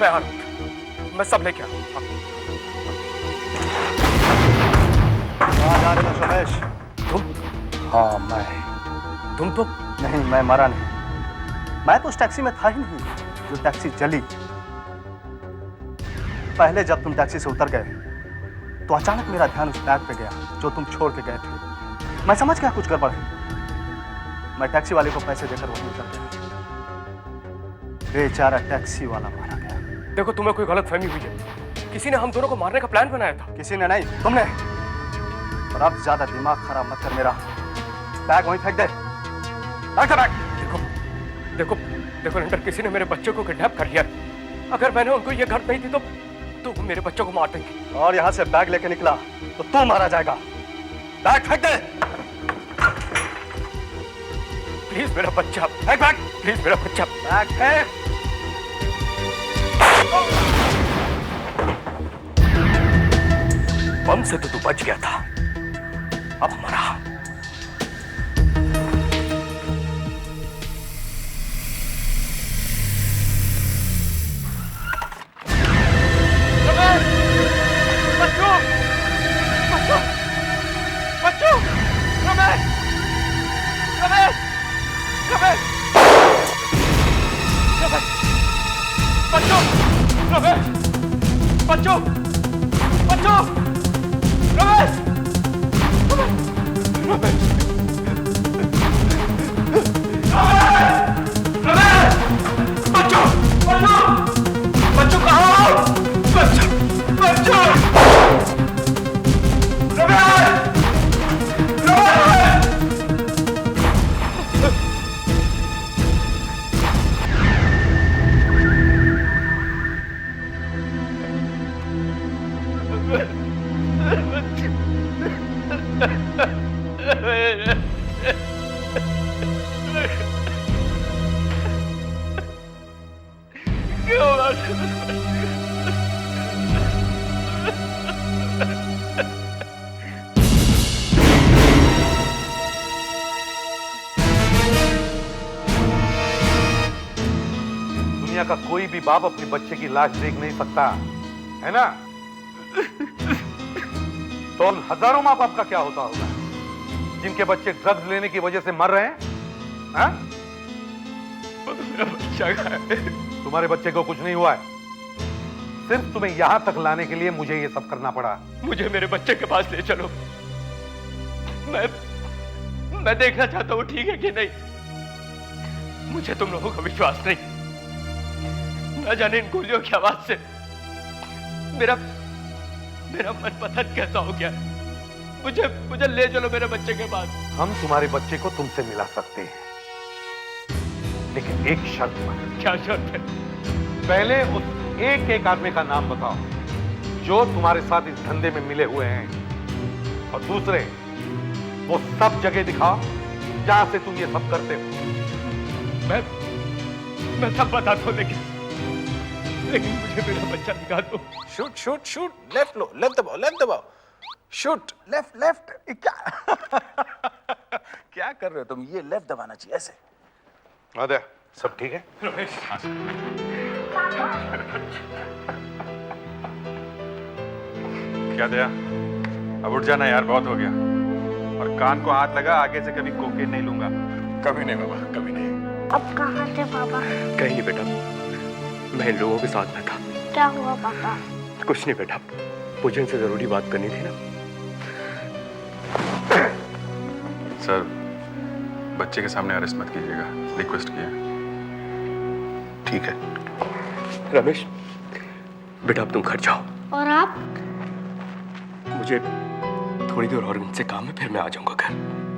मैं आ रहा हूँ, मैं सब लेके आ रहा हूँ। कहाँ जा रहे थे सोमेश? तुम? हाँ मैं। तुम तो? नहीं, मैं मरा नहीं। मैं तो उस टैक्सी में था ही नहीं जो टैक्सी चली। पहले जब तुम टैक्सी से उतर गए तो अचानक मेरा ध्यान उस बैग पे गया जो तुम छोड़ के गए थे। मैं समझ गया कुछ गड़बड़ है। मैं टैक्सी वाले को पैसे देकर वहीं उतर गया। बेचारा टैक्सी वाला मारा गया। देखो, तुम्हें कोई गलतफहमी हुई है। किसी ने हम दोनों को मारने का प्लान बनाया था। किसी ने नहीं, तुमने। और अब ज्यादा दिमाग खराब मत कर मेरा। बैग वहीं फेंक दे। देखो लंडर, किसी ने मेरे बच्चे को किडनैप कर लिया। अगर मैंने उनको ये घर नहीं दी तो वो मेरे बच्चों को मार देंगे। और यहाँ से बैग लेके निकला तो तू मारा जाएगा। बैग फेंक दे। प्लीज मेरा बच्चा, बैग, प्लीज मेरा बच्चा, बैग फेंक। बम से तो तू बच गया था, अब मरा। दुनिया का कोई भी बाप अपने बच्चे की लाश देख नहीं सकता, है ना? तो हजारों माँ बाप का क्या होता होगा जिनके बच्चे ड्रग्स लेने की वजह से मर रहे हैं? हाँ? मेरा बच्चा है। तुम्हारे बच्चे को कुछ नहीं हुआ है। सिर्फ तुम्हें यहां तक लाने के लिए मुझे ये सब करना पड़ा। मुझे मेरे बच्चे के पास ले चलो। मैं देखना चाहता हूँ ठीक है कि नहीं। मुझे तुम लोगों का विश्वास नहीं। न जाने इन गोलियों की आवाज से मेरा मन पतन कैसा हो गया। मुझे ले चलो मेरे बच्चे के पास। हम तुम्हारे बच्चे को तुमसे मिला सकते हैं, लेकिन एक शर्त पर। क्या शर्त है? पहले उस एक आदमी का नाम बताओ जो तुम्हारे साथ इस धंधे में मिले हुए हैं, और दूसरे वो सब जगह दिखाओ जहां से तुम ये सब करते हो। मैं सब बता दो, लेकिन मुझे मेरा बच्चा दिखा दो। शूट शूट शूट, लेफ्ट लो, लेफ्ट दबाओ, शूट लेफ्ट। क्या कर रहे हो तुम? ये लेफ्ट दबाना चाहिए ऐसे। आदे, सब ठीक है? क्या दया, अब उठ जाना यार, बहुत हो गया। और कान को हाथ लगा, आगे से कभी कोकेन नहीं लूंगा। कभी नहीं बाबा, कभी नहीं। अब कहाँ थे पापा? कहीं नहीं बेटा, मैं इन लोगों के साथ में था। क्या हुआ पापा? कुछ नहीं बेटा, मुझे इनसे जरूरी बात करनी थी ना। सर, बच्चे के सामने अरेस्ट मत कीजिएगा, रिक्वेस्ट किया। ठीक है रमेश, बेटा अब तुम घर जाओ। और आप? मुझे थोड़ी देर और इनसे काम है, फिर मैं आ जाऊंगा घर।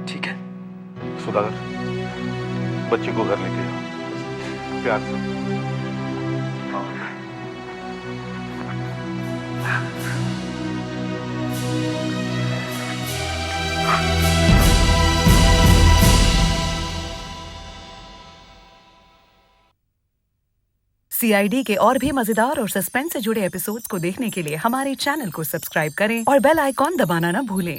ठीक है? सुधाकर, बच्चे को घर लेके जाओ प्यार से। CID के और भी मजेदार और सस्पेंस से जुड़े एपिसोड्स को देखने के लिए हमारे चैनल को सब्सक्राइब करें और बेल आइकॉन दबाना ना भूलें।